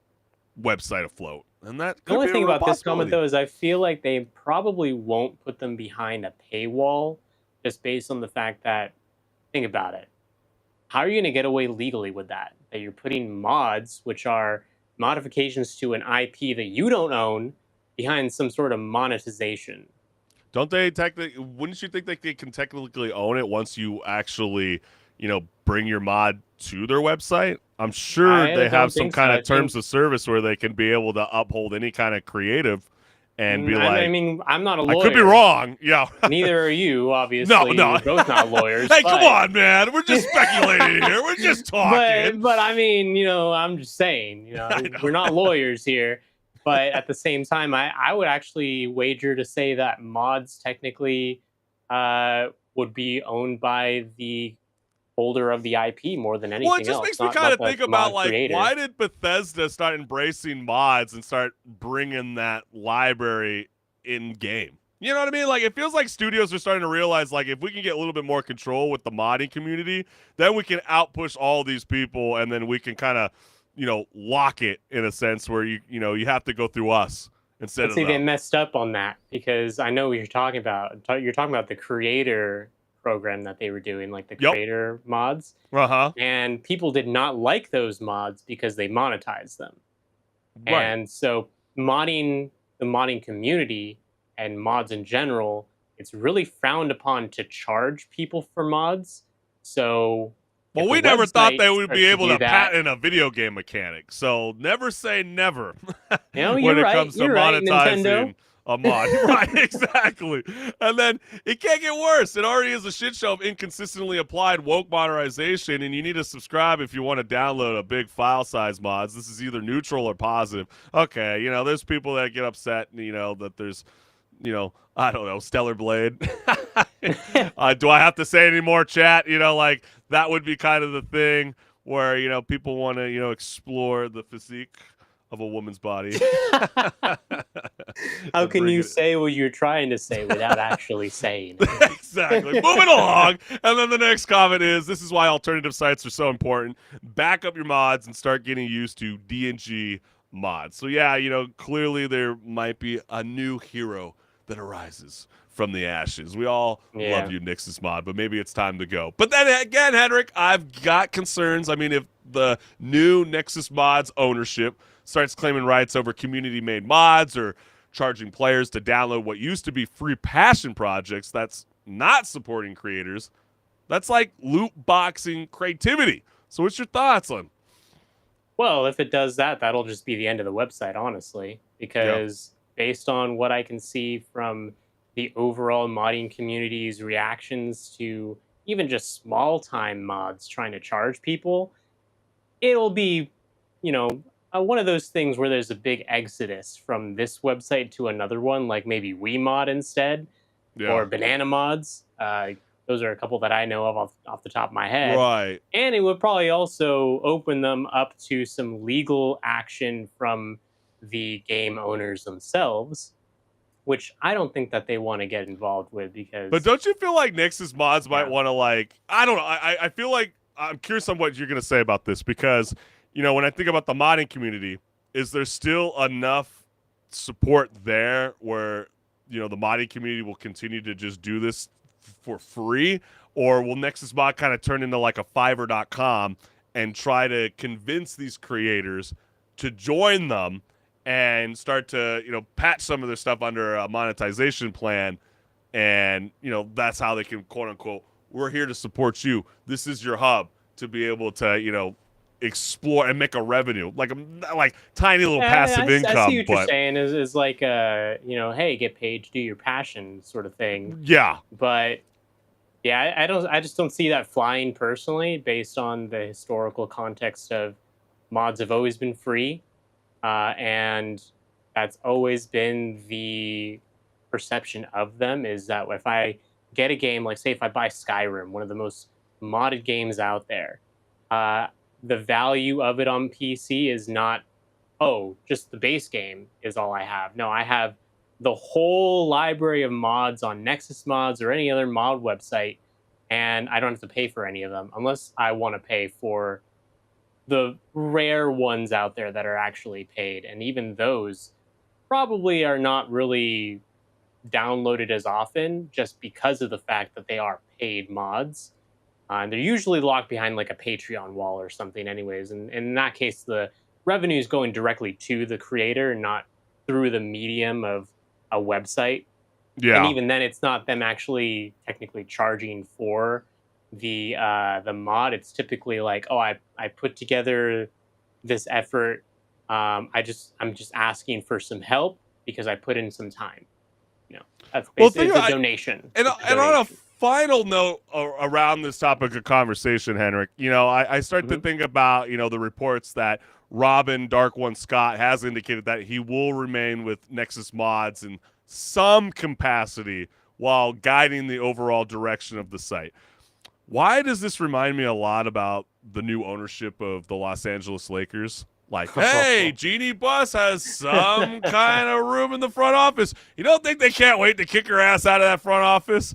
website afloat. And that The could only be thing a real about this comment, possibility. though, is I feel like they probably won't put them behind a paywall just based on the fact that, think about it. How are you going to get away legally with that? That you're putting mods, which are modifications to an IP that you don't own, behind some sort of monetization. Don't they technically? Wouldn't you think they can technically own it once you actually, bring your mod to their website? I'm sure I they don't have some think so. kind I of terms think of service where they can be able to uphold any kind of creative and be like, I mean, I'm not a I lawyer. could be wrong. Yeah. Neither are you, obviously. No. We're both not lawyers. Hey, but, come on, man. We're just speculating here. We're just talking. But I mean, I'm just saying, I know. we're not lawyers here. But at the same time, I would actually wager to say that mods technically would be owned by the holder of the IP more than anything Well, it just else. makes me not kind of the think about, mod like, creator. why did Bethesda start embracing mods and start bringing that library in-game? You know what I mean? Like, it feels like studios are starting to realize, like, if we can get a little bit more control with the modding community, then we can outpush all these people, and then we can kind of, lock it in a sense where you have to go through us instead Let's of see, they them. messed up on that because I know what you're talking about. You're talking about the creator program that they were doing, like the Yep. creator mods. Uh-huh. And people did not like those mods because they monetized them. Right. And so the modding community and mods in general, it's really frowned upon to charge people for mods. So Well, if we a never thought website they would be starts able do to that- patent a video game mechanic. So never say never you're when it right, comes to you're right, monetizing Nintendo. a mod. Right, exactly. And then it can't get worse. It already is a shit show of inconsistently applied woke modernization, and you need to subscribe if you want to download a big file size mods. This is either neutral or positive. Okay, there's people that get upset, that there's, I don't know, Stellar Blade. Do I have to say any more, chat? Like, that would be kind of the thing where, people want to, explore the physique of a woman's body. How can you it- say what you're trying to say without actually saying it? Exactly. Moving along. And then the next comment is, this is why alternative sites are so important. Back up your mods and start getting used to DNG mods. So yeah, clearly there might be a new hero that arises from the ashes. We all love you, Nexus Mod, but maybe it's time to go. But then again, HenricK, I've got concerns. I mean, if the new Nexus Mods ownership starts claiming rights over community-made mods or charging players to download what used to be free passion projects that's not supporting creators, that's like loot boxing creativity. So what's your thoughts on? Well, if it does that, that'll just be the end of the website, honestly, because based on what I can see from the overall modding community's reactions to even just small time mods trying to charge people, it'll be, one of those things where there's a big exodus from this website to another one, like maybe WeMod instead, or Banana Mods. Those are a couple that I know of off the top of my head. Right. And it would probably also open them up to some legal action from the game owners themselves, which I don't think that they want to get involved with because... But don't you feel like Nexus Mods might want to, I don't know. I feel like I'm curious on what you're going to say about this because, when I think about the modding community, is there still enough support there where, the modding community will continue to just do this for free? Or will Nexus Mod kind of turn into like a Fiverr.com and try to convince these creators to join them and start to, patch some of their stuff under a monetization plan And, that's how they can, quote unquote, we're here to support you. This is your hub to be able to, explore and make a revenue, like tiny little passive income. I see what you're saying is like, hey, get paid to do your passion sort of thing. Yeah. But yeah, I just don't see that flying personally, based on the historical context of mods have always been free. And that's always been the perception of them, is that if I get a game, like say if I buy Skyrim, one of the most modded games out there, the value of it on PC is not, just the base game is all I have. No, I have the whole library of mods on Nexus Mods or any other mod website, and I don't have to pay for any of them unless I want to pay for the rare ones out there that are actually paid. And even those probably are not really downloaded as often, just because of the fact that they are paid mods. And they're usually locked behind like a Patreon wall or something anyways. And in that case, the revenue is going directly to the creator and not through the medium of a website. Yeah. And even then, it's not them actually technically charging for the mod. It's typically like, I put together this effort. I'm just asking for some help because I put in some time. That's basically a donation. And on a final note around this topic of conversation, Henrik, I start to think about, the reports that Robin Dark One Scott has indicated that he will remain with Nexus Mods in some capacity while guiding the overall direction of the site. Why does this remind me a lot about the new ownership of the Los Angeles Lakers? Like, hey, Jeannie Buss has some kind of room in the front office. You don't think they can't wait to kick her ass out of that front office?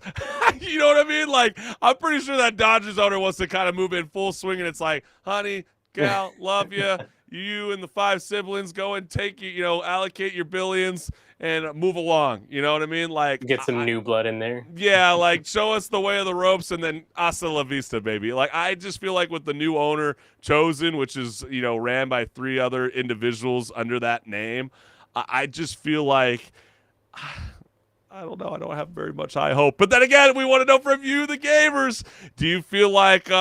You know what I mean? Like, I'm pretty sure that Dodgers owner wants to kind of move in full swing, and it's like, honey, gal, love you. You and the 5 siblings go and take allocate your billions and move along. You know what I mean? Like, get some new blood in there. Yeah, like show us the way of the ropes and then hasta la vista, baby. Like, I just feel like with the new owner chosen, which is, ran by 3 other individuals under that name, I just feel like, I don't know. I don't have very much high hope. But then again, we want to know from you, the gamers. Do you feel like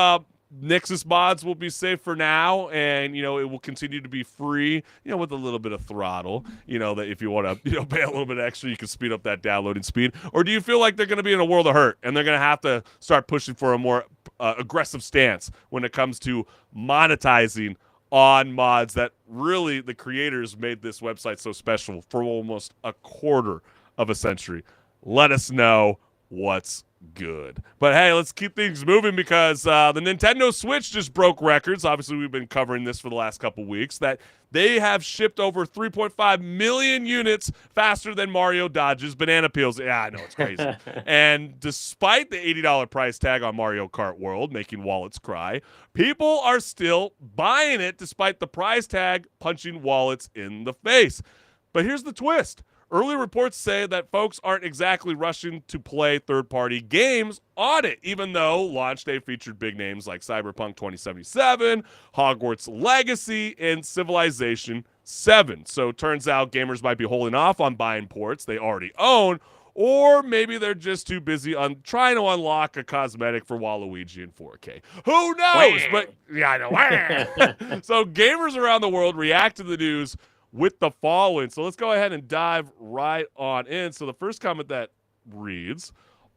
Nexus Mods will be safe for now, and it will continue to be free, with a little bit of throttle, that if you want to pay a little bit extra, you can speed up that downloading speed? Or do you feel like they're going to be in a world of hurt and they're going to have to start pushing for a more aggressive stance when it comes to monetizing on mods that really the creators made this website so special for almost a quarter of a century? Let us know what's good. But hey, let's keep things moving because the Nintendo Switch just broke records. Obviously, we've been covering this for the last couple weeks, that they have shipped over 3.5 million units faster than Mario dodges banana peels. Yeah, I know, it's crazy. And despite the $80 price tag on Mario Kart World, making wallets cry, people are still buying it despite the price tag punching wallets in the face. But here's the twist. Early reports say that folks aren't exactly rushing to play third-party games on it, even though launch day featured big names like Cyberpunk 2077, Hogwarts Legacy, and Civilization 7. So it turns out gamers might be holding off on buying ports they already own, or maybe they're just too busy on trying to unlock a cosmetic for Waluigi in 4K. Who knows? But yeah, I know. So gamers around the world react to the news with the following. So let's go ahead and dive right on in. So the first comment that reads,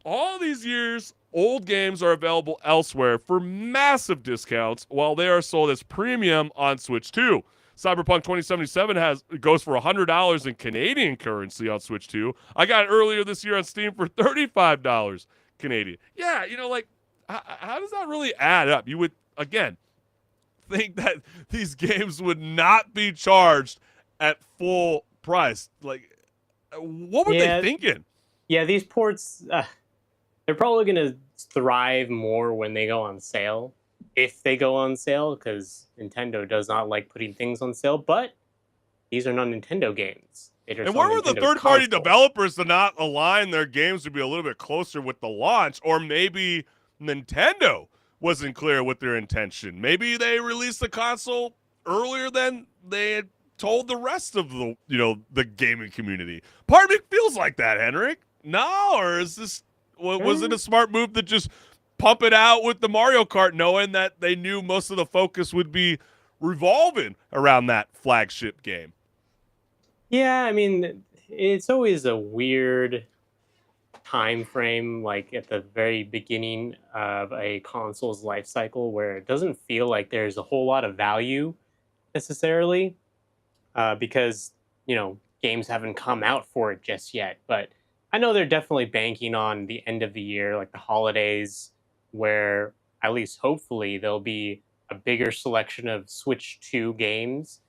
all these years, old games are available elsewhere for massive discounts while they are sold as premium on Switch 2. Cyberpunk 2077 goes for $100 in Canadian currency on Switch 2. I got it earlier this year on Steam for $35 Canadian. Yeah, how does that really add up? You would, again, think that these games would not be charged at full price. Like, what were they thinking? Yeah, these ports, they're probably going to thrive more when they go on sale, if they go on sale, because Nintendo does not like putting things on sale, but these are not Nintendo games. And where were the third-party developers to not align their games to be a little bit closer with the launch? Or maybe Nintendo wasn't clear with their intention. Maybe they released the console earlier than they had told the rest of the the gaming community. Part of me feels like that, Henrik. No, or is this was it a smart move to just pump it out with the Mario Kart, knowing that they knew most of the focus would be revolving around that flagship game? Yeah, I mean, it's always a weird time frame, like at the very beginning of a console's life cycle, where it doesn't feel like there's a whole lot of value necessarily, because games haven't come out for it just yet. But I know they're definitely banking on the end of the year, like the holidays, where at least hopefully there'll be a bigger selection of Switch 2 games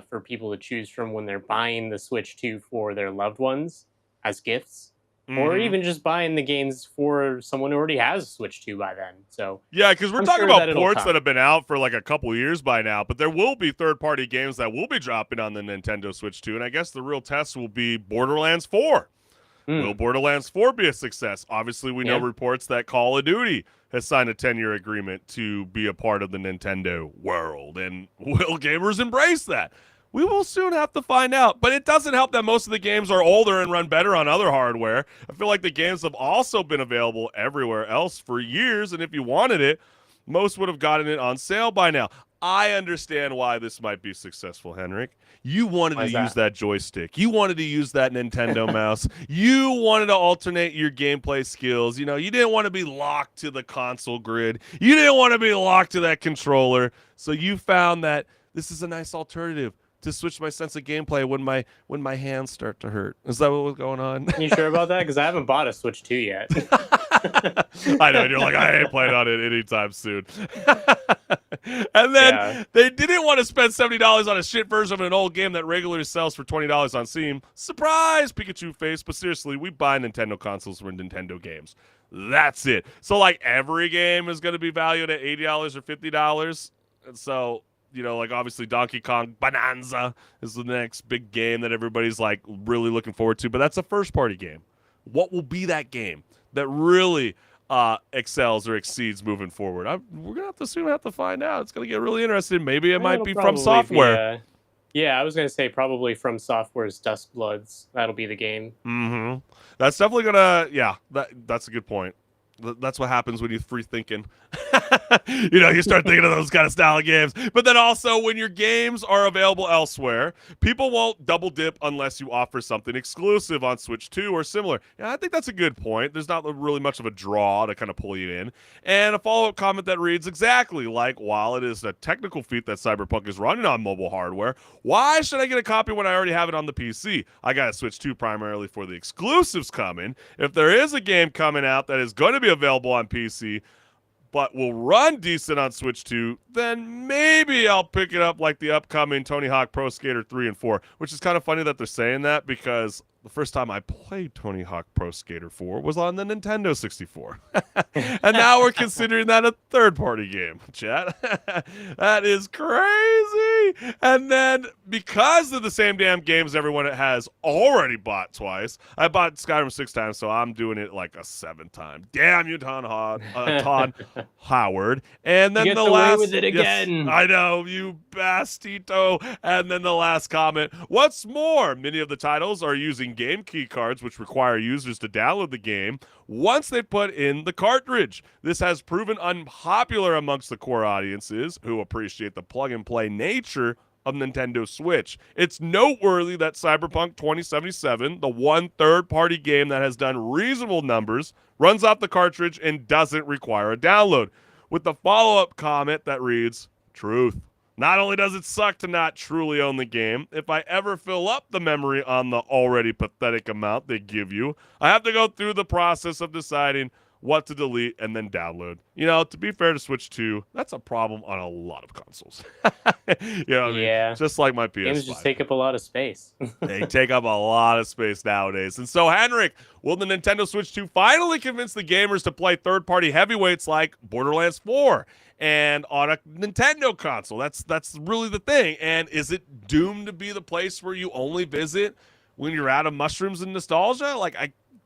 for people to choose from when they're buying the Switch 2 for their loved ones as gifts, or Mm-hmm. even just buying the games for someone who already has a Switch 2 by then. So Yeah, because we're I'm talking sure about that it'll ports come. that have been out for like a couple years by now, but there will be third-party games that will be dropping on the Nintendo Switch 2, and I guess the real test will be Borderlands 4. Will Borderlands 4 be a success? Obviously, we know Yeah. reports that Call of Duty has signed a 10-year agreement to be a part of the Nintendo world, and will gamers embrace that? We will soon have to find out, but it doesn't help that most of the games are older and run better on other hardware. I feel like the games have also been available everywhere else for years, and if you wanted it, most would have gotten it on sale by now. I understand why this might be successful, HenricK. You wanted Why to is use that? that joystick. You wanted to use that Nintendo mouse. You wanted to alternate your gameplay skills. You didn't want to be locked to the console grid. You didn't want to be locked to that controller. So you found that this is a nice alternative to switch my sense of gameplay when my hands start to hurt. Is that what was going on? You sure about that? Because I haven't bought a Switch 2 yet. I know, and you're like, I ain't playing on it anytime soon. And then Yeah. they didn't want to spend $70 on a shit version of an old game that regularly sells for $20 on Steam. Surprise, Pikachu face. But seriously, we buy Nintendo consoles for Nintendo games. That's it. So, like, every game is going to be valued at $80 or $50. And so, like, obviously Donkey Kong Bonanza is the next big game that everybody's, like, really looking forward to. But that's a first-party game. What will be that game that really excels or exceeds moving forward? We're going to soon have to find out. It's going to get really interesting. Maybe it might It'll be from probably software. Yeah, I was going to say probably from Software's Duskbloods. That'll be the game. Mm-hmm. That's definitely going to, yeah, that's a good point. That's what happens when you're free thinking. You start thinking of those kind of style of games. But then also, when your games are available elsewhere, people won't double dip unless you offer something exclusive on Switch 2 or similar. Yeah, I think that's a good point. There's not really much of a draw to kind of pull you in. And a follow-up comment that reads exactly like, while it is a technical feat that Cyberpunk is running on mobile hardware, why should I get a copy when I already have it on the PC? I got a Switch 2 primarily for the exclusives coming. If there is a game coming out that is going to be available on PC, but will run decent on Switch 2, then maybe I'll pick it up like the upcoming Tony Hawk Pro Skater 3 and 4, which is kind of funny that they're saying that because the first time I played Tony Hawk Pro Skater 4 was on the Nintendo 64. And now we're considering that a third-party game, chat. That is crazy. And then because of the same damn games everyone has already bought twice, I bought Skyrim 6 times, so I'm doing it like a 7th time. Damn you, Todd Howard. And then You get the away last with it again. Yes, I know, you bastito. And then the last comment. What's more, many of the titles are using game key cards, which require users to download the game once they put in the cartridge. This has proven unpopular amongst the core audiences who appreciate the plug-and-play nature of Nintendo Switch. It's noteworthy that Cyberpunk 2077, the one third-party game that has done reasonable numbers, runs off the cartridge and doesn't require a download. With the follow-up comment that reads, truth. Not only does it suck to not truly own the game, if I ever fill up the memory on the already pathetic amount they give you, I have to go through the process of deciding what to delete and then download. To be fair to Switch 2, that's a problem on a lot of consoles. What I mean? Yeah. Just like my PS5. Games just take up a lot of space. They take up a lot of space nowadays. And so, HenricK, will the Nintendo Switch 2 finally convince the gamers to play third-party heavyweights like Borderlands 4 and on a Nintendo console? That's really the thing. And is it doomed to be the place where you only visit when you're out of mushrooms and nostalgia?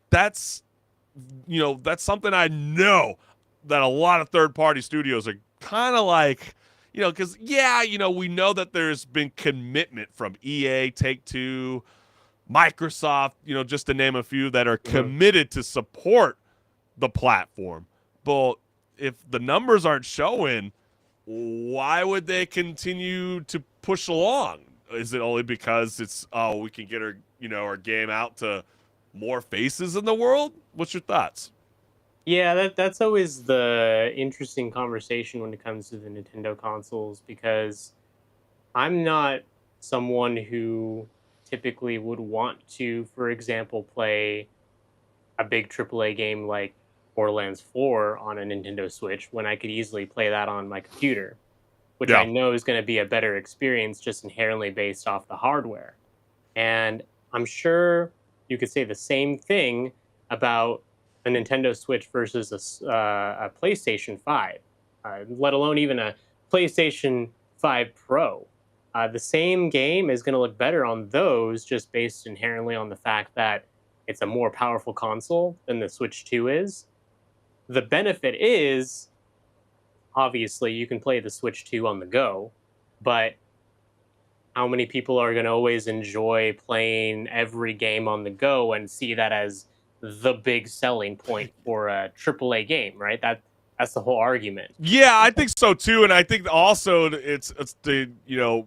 That's something I know that a lot of third-party studios are kind of like, because, we know that there's been commitment from EA, Take-Two, Microsoft, just to name a few that are committed to support the platform. But if the numbers aren't showing, why would they continue to push along? Is it only because it's, we can get our game out to more faces in the world? What's your thoughts? Yeah, that's always the interesting conversation when it comes to the Nintendo consoles, because I'm not someone who typically would want to, for example, play a big AAA game like Borderlands 4 on a Nintendo Switch when I could easily play that on my computer, which I know is going to be a better experience just inherently based off the hardware. And I'm sure you could say the same thing about a Nintendo Switch versus a PlayStation 5, let alone even a PlayStation 5 Pro. The same game is going to look better on those just based inherently on the fact that it's a more powerful console than the Switch 2 is. The benefit is, obviously, you can play the Switch 2 on the go, but how many people are going to always enjoy playing every game on the go and see that as the big selling point for a AAA game, right? That's the whole argument. Yeah, I think so too, and I think also it's the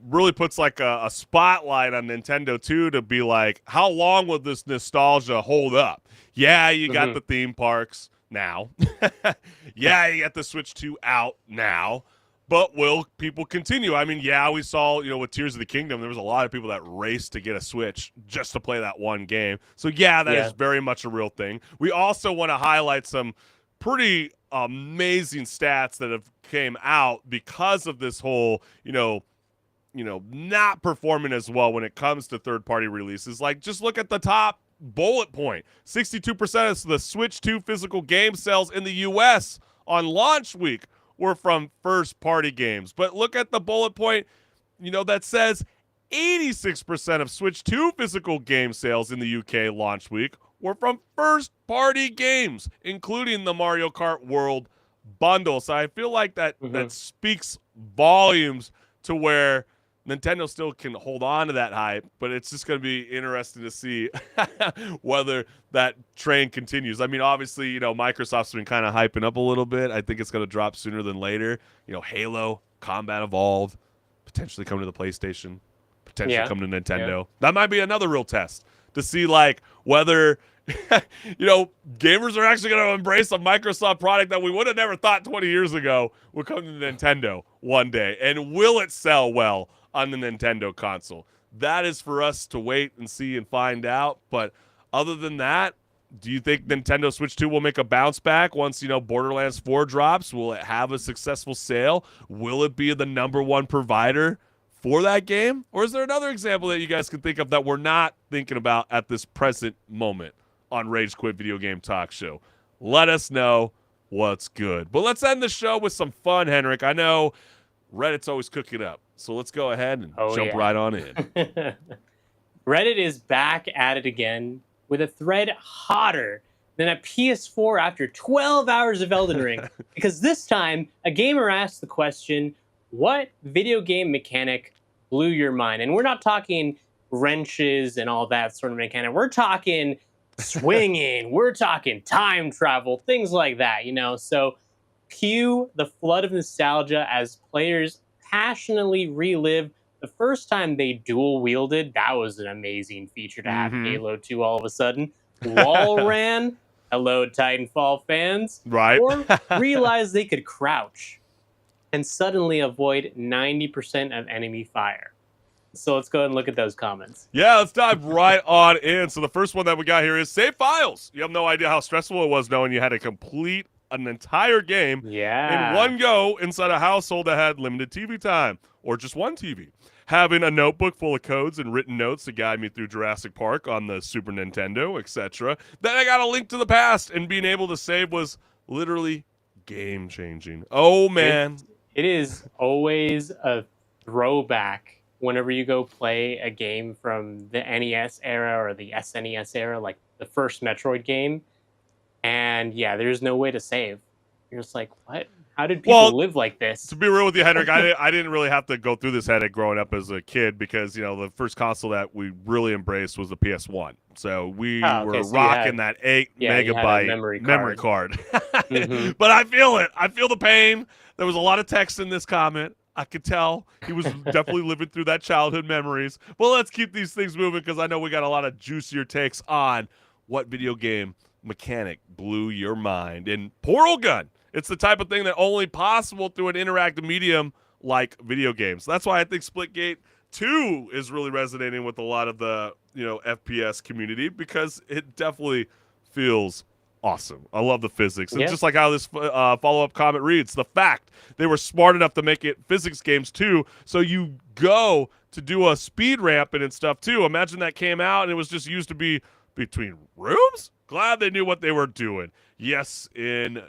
really puts like a spotlight on Nintendo too, to be like, how long will this nostalgia hold up? Yeah, you got the theme parks now. Yeah, you got the Switch 2 out now. But will people continue? I mean, yeah, we saw, with Tears of the Kingdom, there was a lot of people that raced to get a Switch just to play that one game. So, yeah, that is very much a real thing. We also want to highlight some pretty amazing stats that have came out because of this whole, not performing as well when it comes to third-party releases. Like, just look at the top bullet point. 62% of the Switch 2 physical game sales in the U.S. on launch week were from first-party games. But look at the bullet point, that says 86% of Switch 2 physical game sales in the UK launch week were from first-party games, including the Mario Kart World bundle. So I feel like that speaks volumes to where Nintendo still can hold on to that hype, but it's just going to be interesting to see whether that train continues. I mean, obviously, Microsoft's been kind of hyping up a little bit. I think it's going to drop sooner than later. Halo, Combat Evolved, potentially come to the PlayStation, potentially come to Nintendo. Yeah. That might be another real test to see, like, whether gamers are actually going to embrace a Microsoft product that we would have never thought 20 years ago would come to Nintendo one day, and will it sell well on the Nintendo console? That is for us to wait and see and find out. But other than that, do you think Nintendo Switch 2 will make a bounce back once, Borderlands 4 drops? Will it have a successful sale? Will it be the #1 provider for that game? Or is there another example that you guys can think of that we're not thinking about at this present moment on Rage Quit Video Game Talk Show? Let us know what's good. But let's end the show with some fun, Henrik. I know Reddit's always cooking up, so let's go ahead and jump right on in. Reddit is back at it again with a thread hotter than a PS4 after 12 hours of Elden Ring. Because this time, a gamer asked the question, what video game mechanic blew your mind? And we're not talking wrenches and all that sort of mechanic. We're talking swinging. We're talking time travel, things like that, So cue the flood of nostalgia as players passionately relive the first time they dual wielded. That was an amazing feature to have Halo 2 all of a sudden. Wall ran. Hello, Titanfall fans. Right. Or realized they could crouch and suddenly avoid 90% of enemy fire. So let's go ahead and look at those comments. Yeah, let's dive right on in. So the first one that we got here is save files. You have no idea how stressful it was knowing you had to complete an entire game in one go inside a household that had limited TV time or just one TV. Having a notebook full of codes and written notes to guide me through Jurassic Park on the Super Nintendo, etc. Then I got a Link to the Past, and being able to save was literally game-changing. Oh, man. It is always a throwback whenever you go play a game from the NES era or the SNES era, like the first Metroid game. And yeah, there's no way to save. You're just like, what? How did people Well, live like this? To be real with you, HenricK, I didn't really have to go through this headache growing up as a kid because, you know, the first console that we really embraced was the PS1. So we Oh, okay, were so you rocking had, that 8 yeah, you had a megabyte memory card. hmm But I feel it. I feel the pain. There was a lot of text in this comment. I could tell he was definitely living through that childhood memories. Well, let's keep these things moving because I know we got a lot of juicier takes on what video game mechanic blew your mind. And Portal Gun. It's the type of thing that only possible through an interactive medium like video games. That's why I think Splitgate 2 is really resonating with a lot of the, you know, FPS community because it definitely feels awesome. I love the physics. Yeah. It's just like how this follow-up comment reads. The fact they were smart enough to make it physics games too, so you go to do a speed ramping and stuff too. Imagine that came out and it was just used to be between rooms? Glad they knew what they were doing. Yes, indeed.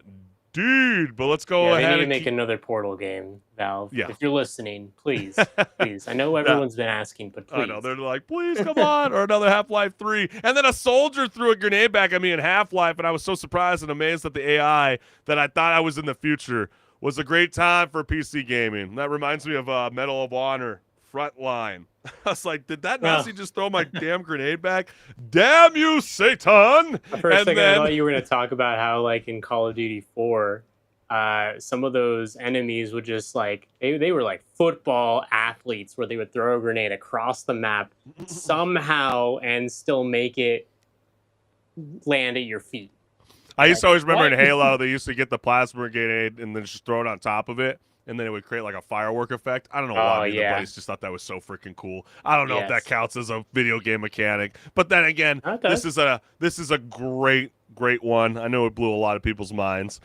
But let's go Yeah, they ahead need to and make another Portal game, Valve. Yeah. If you're listening, please, please. I know everyone's been asking, but please. I know, they're like, please come on, or another Half-Life 3. And then a soldier threw a grenade back at me in Half-Life, and I was so surprised and amazed at the AI that I thought I was in the future. Was a great time for PC gaming. That reminds me of Medal of Honor Frontline. I was like, did that Nazi just throw my damn grenade back? Damn you, Satan! For a second, then, I thought you were going to talk about how, like, in Call of Duty 4, some of those enemies would just, like, they were like football athletes where they would throw a grenade across the map somehow and still make it land at your feet. I used to always remember what? in Halo, they used to get the plasma grenade and then just throw it on top of it, and then it would create like a firework effect. I don't know why me and the buddies just thought that was so freaking cool. I don't know if that counts as a video game mechanic, but then again, this is a great one. I know it blew a lot of people's minds.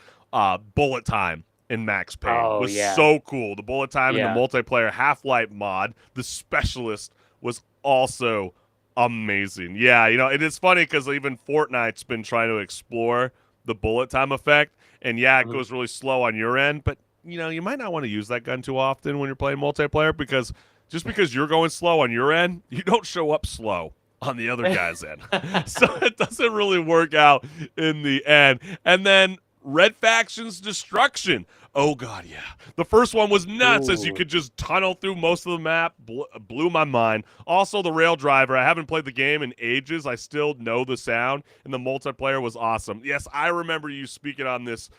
Bullet time in Max Payne was so cool. The bullet time in the multiplayer Half-Life mod, the specialist was also amazing. Yeah, you know, it is funny because even Fortnite's been trying to explore the bullet time effect, and yeah, it goes really slow on your end, but you know, you might not want to use that gun too often when you're playing multiplayer because just because you're going slow on your end, you don't show up slow on the other guy's end. So it doesn't really work out in the end. And then Red Faction's Destruction. Oh, God, yeah. The first one was nuts as you could just tunnel through most of the map. Blew my mind. Also, the Rail Driver. I haven't played the game in ages. I still know the sound, and the multiplayer was awesome. Yes, I remember you speaking on this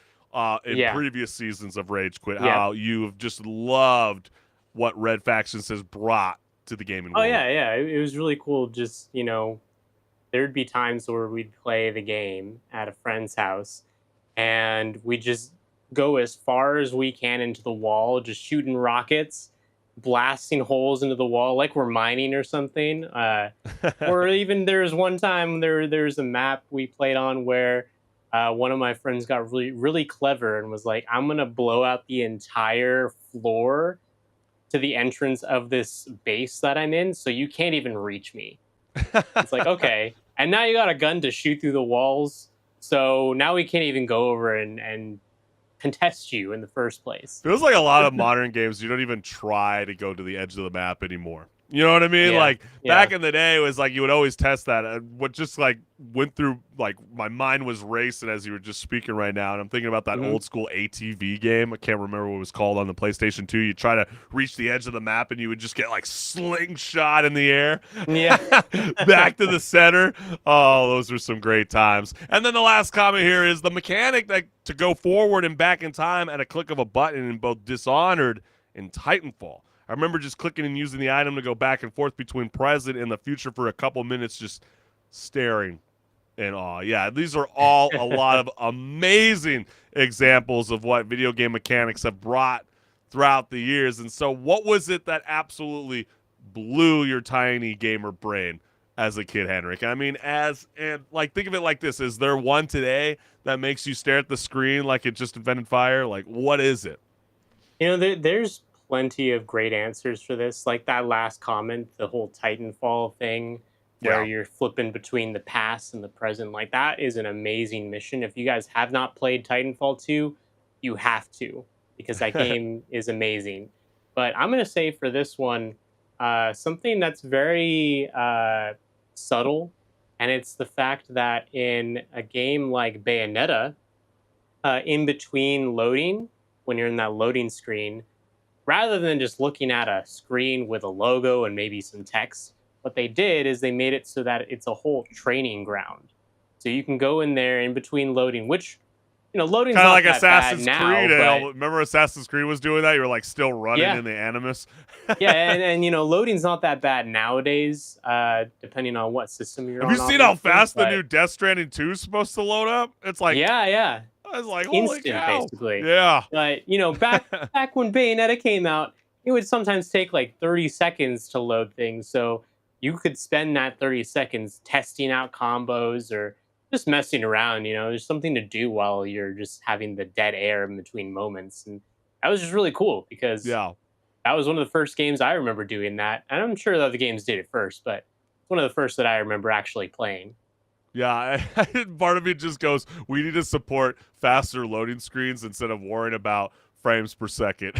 in previous seasons of Rage Quit, how you've just loved what Red Factions has brought to the gaming world. Oh, yeah. It was really cool. Just, you know, there'd be times where we'd play the game at a friend's house, and we just go as far as we can into the wall, just shooting rockets, blasting holes into the wall like we're mining or something. Or even there's one time there's a map we played on where one of my friends got really clever and was like, I'm going to blow out the entire floor to the entrance of this base that I'm in, so you can't even reach me. It's like, okay. And now you got a gun to shoot through the walls, so now we can't even go over and contest you in the first place. Feels like a lot of modern games, you don't even try to go to the edge of the map anymore. You know what I mean? Like back in the day, it was like you would always test that. What just like went through, like my mind was racing as you were just speaking right now. And I'm thinking about that old school ATV game. I can't remember what it was called on the PlayStation 2. You try to reach the edge of the map and you would just get like slingshot in the air. Yeah. Back to the center. Oh, those were some great times. And then the last comment here is the mechanic that to go forward and back in time at a click of a button in both Dishonored and Titanfall. I remember just clicking and using the item to go back and forth between present and the future for a couple minutes, just staring in awe. Yeah, these are all a lot of amazing examples of what video game mechanics have brought throughout the years. And so what was it that absolutely blew your tiny gamer brain as a kid, HenricK? I mean, think of it like this. Is there one today that makes you stare at the screen like it just invented fire? Like, what is it? You know, there's plenty of great answers for this. Like that last comment, the whole Titanfall thing, where you're flipping between the past and the present. Like that is an amazing mission. If you guys have not played Titanfall 2, you have to, because that game is amazing. But I'm going to say for this one, something that's very subtle, and it's the fact that in a game like Bayonetta, in between loading, when you're in that loading screen, rather than just looking at a screen with a logo and maybe some text, what they did is they made it so that it's a whole training ground. So you can go in there in between loading, which, loading's Kind of not like that Assassin's bad Creed. now, but Remember Assassin's Creed was doing that? You were like still running Yeah. in the Animus. yeah, and loading's not that bad nowadays, depending on what system you're Have on. you seen how obviously, fast the but new Death Stranding 2 is supposed to load up? It's like, yeah, I was like, holy instant cow. basically. Yeah. But back when Bayonetta came out, it would sometimes take like 30 seconds to load things. So you could spend that 30 seconds testing out combos or just messing around. There's something to do while you're just having the dead air in between moments, and that was just really cool because Yeah. that was one of the first games I remember doing that. And I'm sure the other games did it first, but it's one of the first that I remember actually playing. Yeah, part of me just goes, we need to support faster loading screens instead of worrying about frames per second.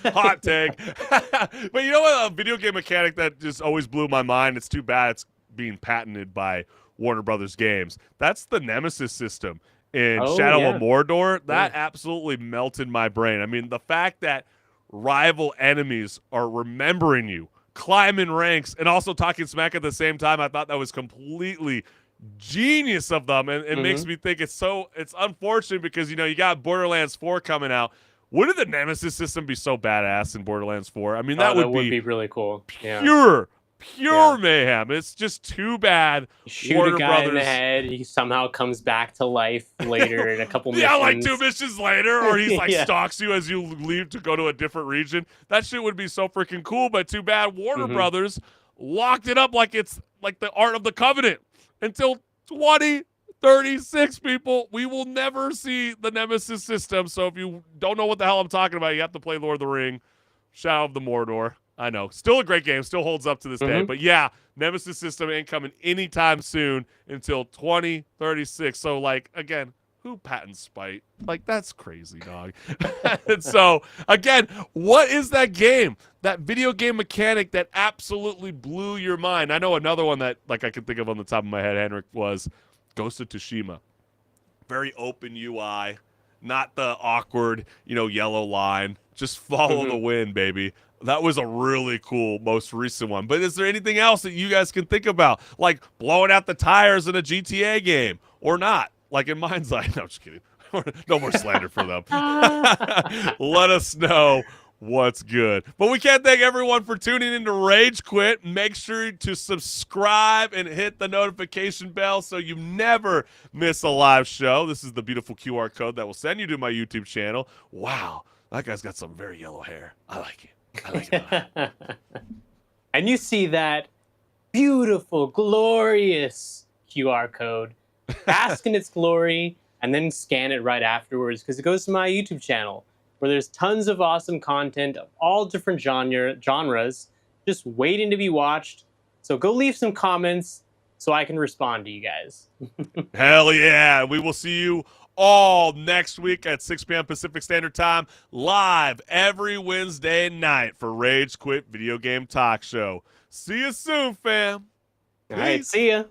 Hot take. But you know what? A video game mechanic that just always blew my mind, it's too bad it's being patented by Warner Brothers Games. That's the Nemesis system in Shadow of Mordor. That absolutely melted my brain. I mean, the fact that rival enemies are remembering you, climbing ranks, and also talking smack at the same time, I thought that was completely genius of them, and it makes me think it's unfortunate because you got Borderlands 4 coming out. Wouldn't the Nemesis system be so badass in Borderlands 4? I mean, that would be really cool. Pure mayhem. It's just too bad. You shoot Warner a guy Brothers in the head, he somehow comes back to life later in a couple missions. Yeah, like 2 missions later, or he's like Yeah. stalks you as you leave to go to a different region. That shit would be so freaking cool, but too bad Warner Brothers locked it up like it's like the Art of the Covenant. Until 2036, people, we will never see the Nemesis system. So if you don't know what the hell I'm talking about, you have to play Lord of the Ring, Shadow of the Mordor. I know. Still a great game. Still holds up to this day. But yeah, Nemesis system ain't coming anytime soon until 2036. So, like, again, who patents spite? Like, that's crazy, dog. And so, again, what is that game? That video game mechanic that absolutely blew your mind. I know another one that, like, I can think of on the top of my head, HenricK, was Ghost of Tsushima. Very open UI, not the awkward, yellow line. Just follow the wind, baby. That was a really cool, most recent one. But is there anything else that you guys can think about? Like blowing out the tires in a GTA game or not? Like in Mind's Eye. No, I'm just kidding. No more slander for them. Let us know what's good. But we can't thank everyone for tuning in to Rage Quit. Make sure to subscribe and hit the notification bell so you never miss a live show. This is the beautiful QR code that will send you to my YouTube channel. Wow, that guy's got some very yellow hair. I like it. I like it a lot. And you see that beautiful, glorious QR code. Bask in its glory, and then scan it right afterwards because it goes to my YouTube channel where there's tons of awesome content of all different genres just waiting to be watched. So go leave some comments so I can respond to you guys. Hell yeah. We will see you all next week at 6 p.m. Pacific Standard Time, live every Wednesday night for Rage Quit Video Game Talk Show. See you soon, fam. All right, Peace. see ya.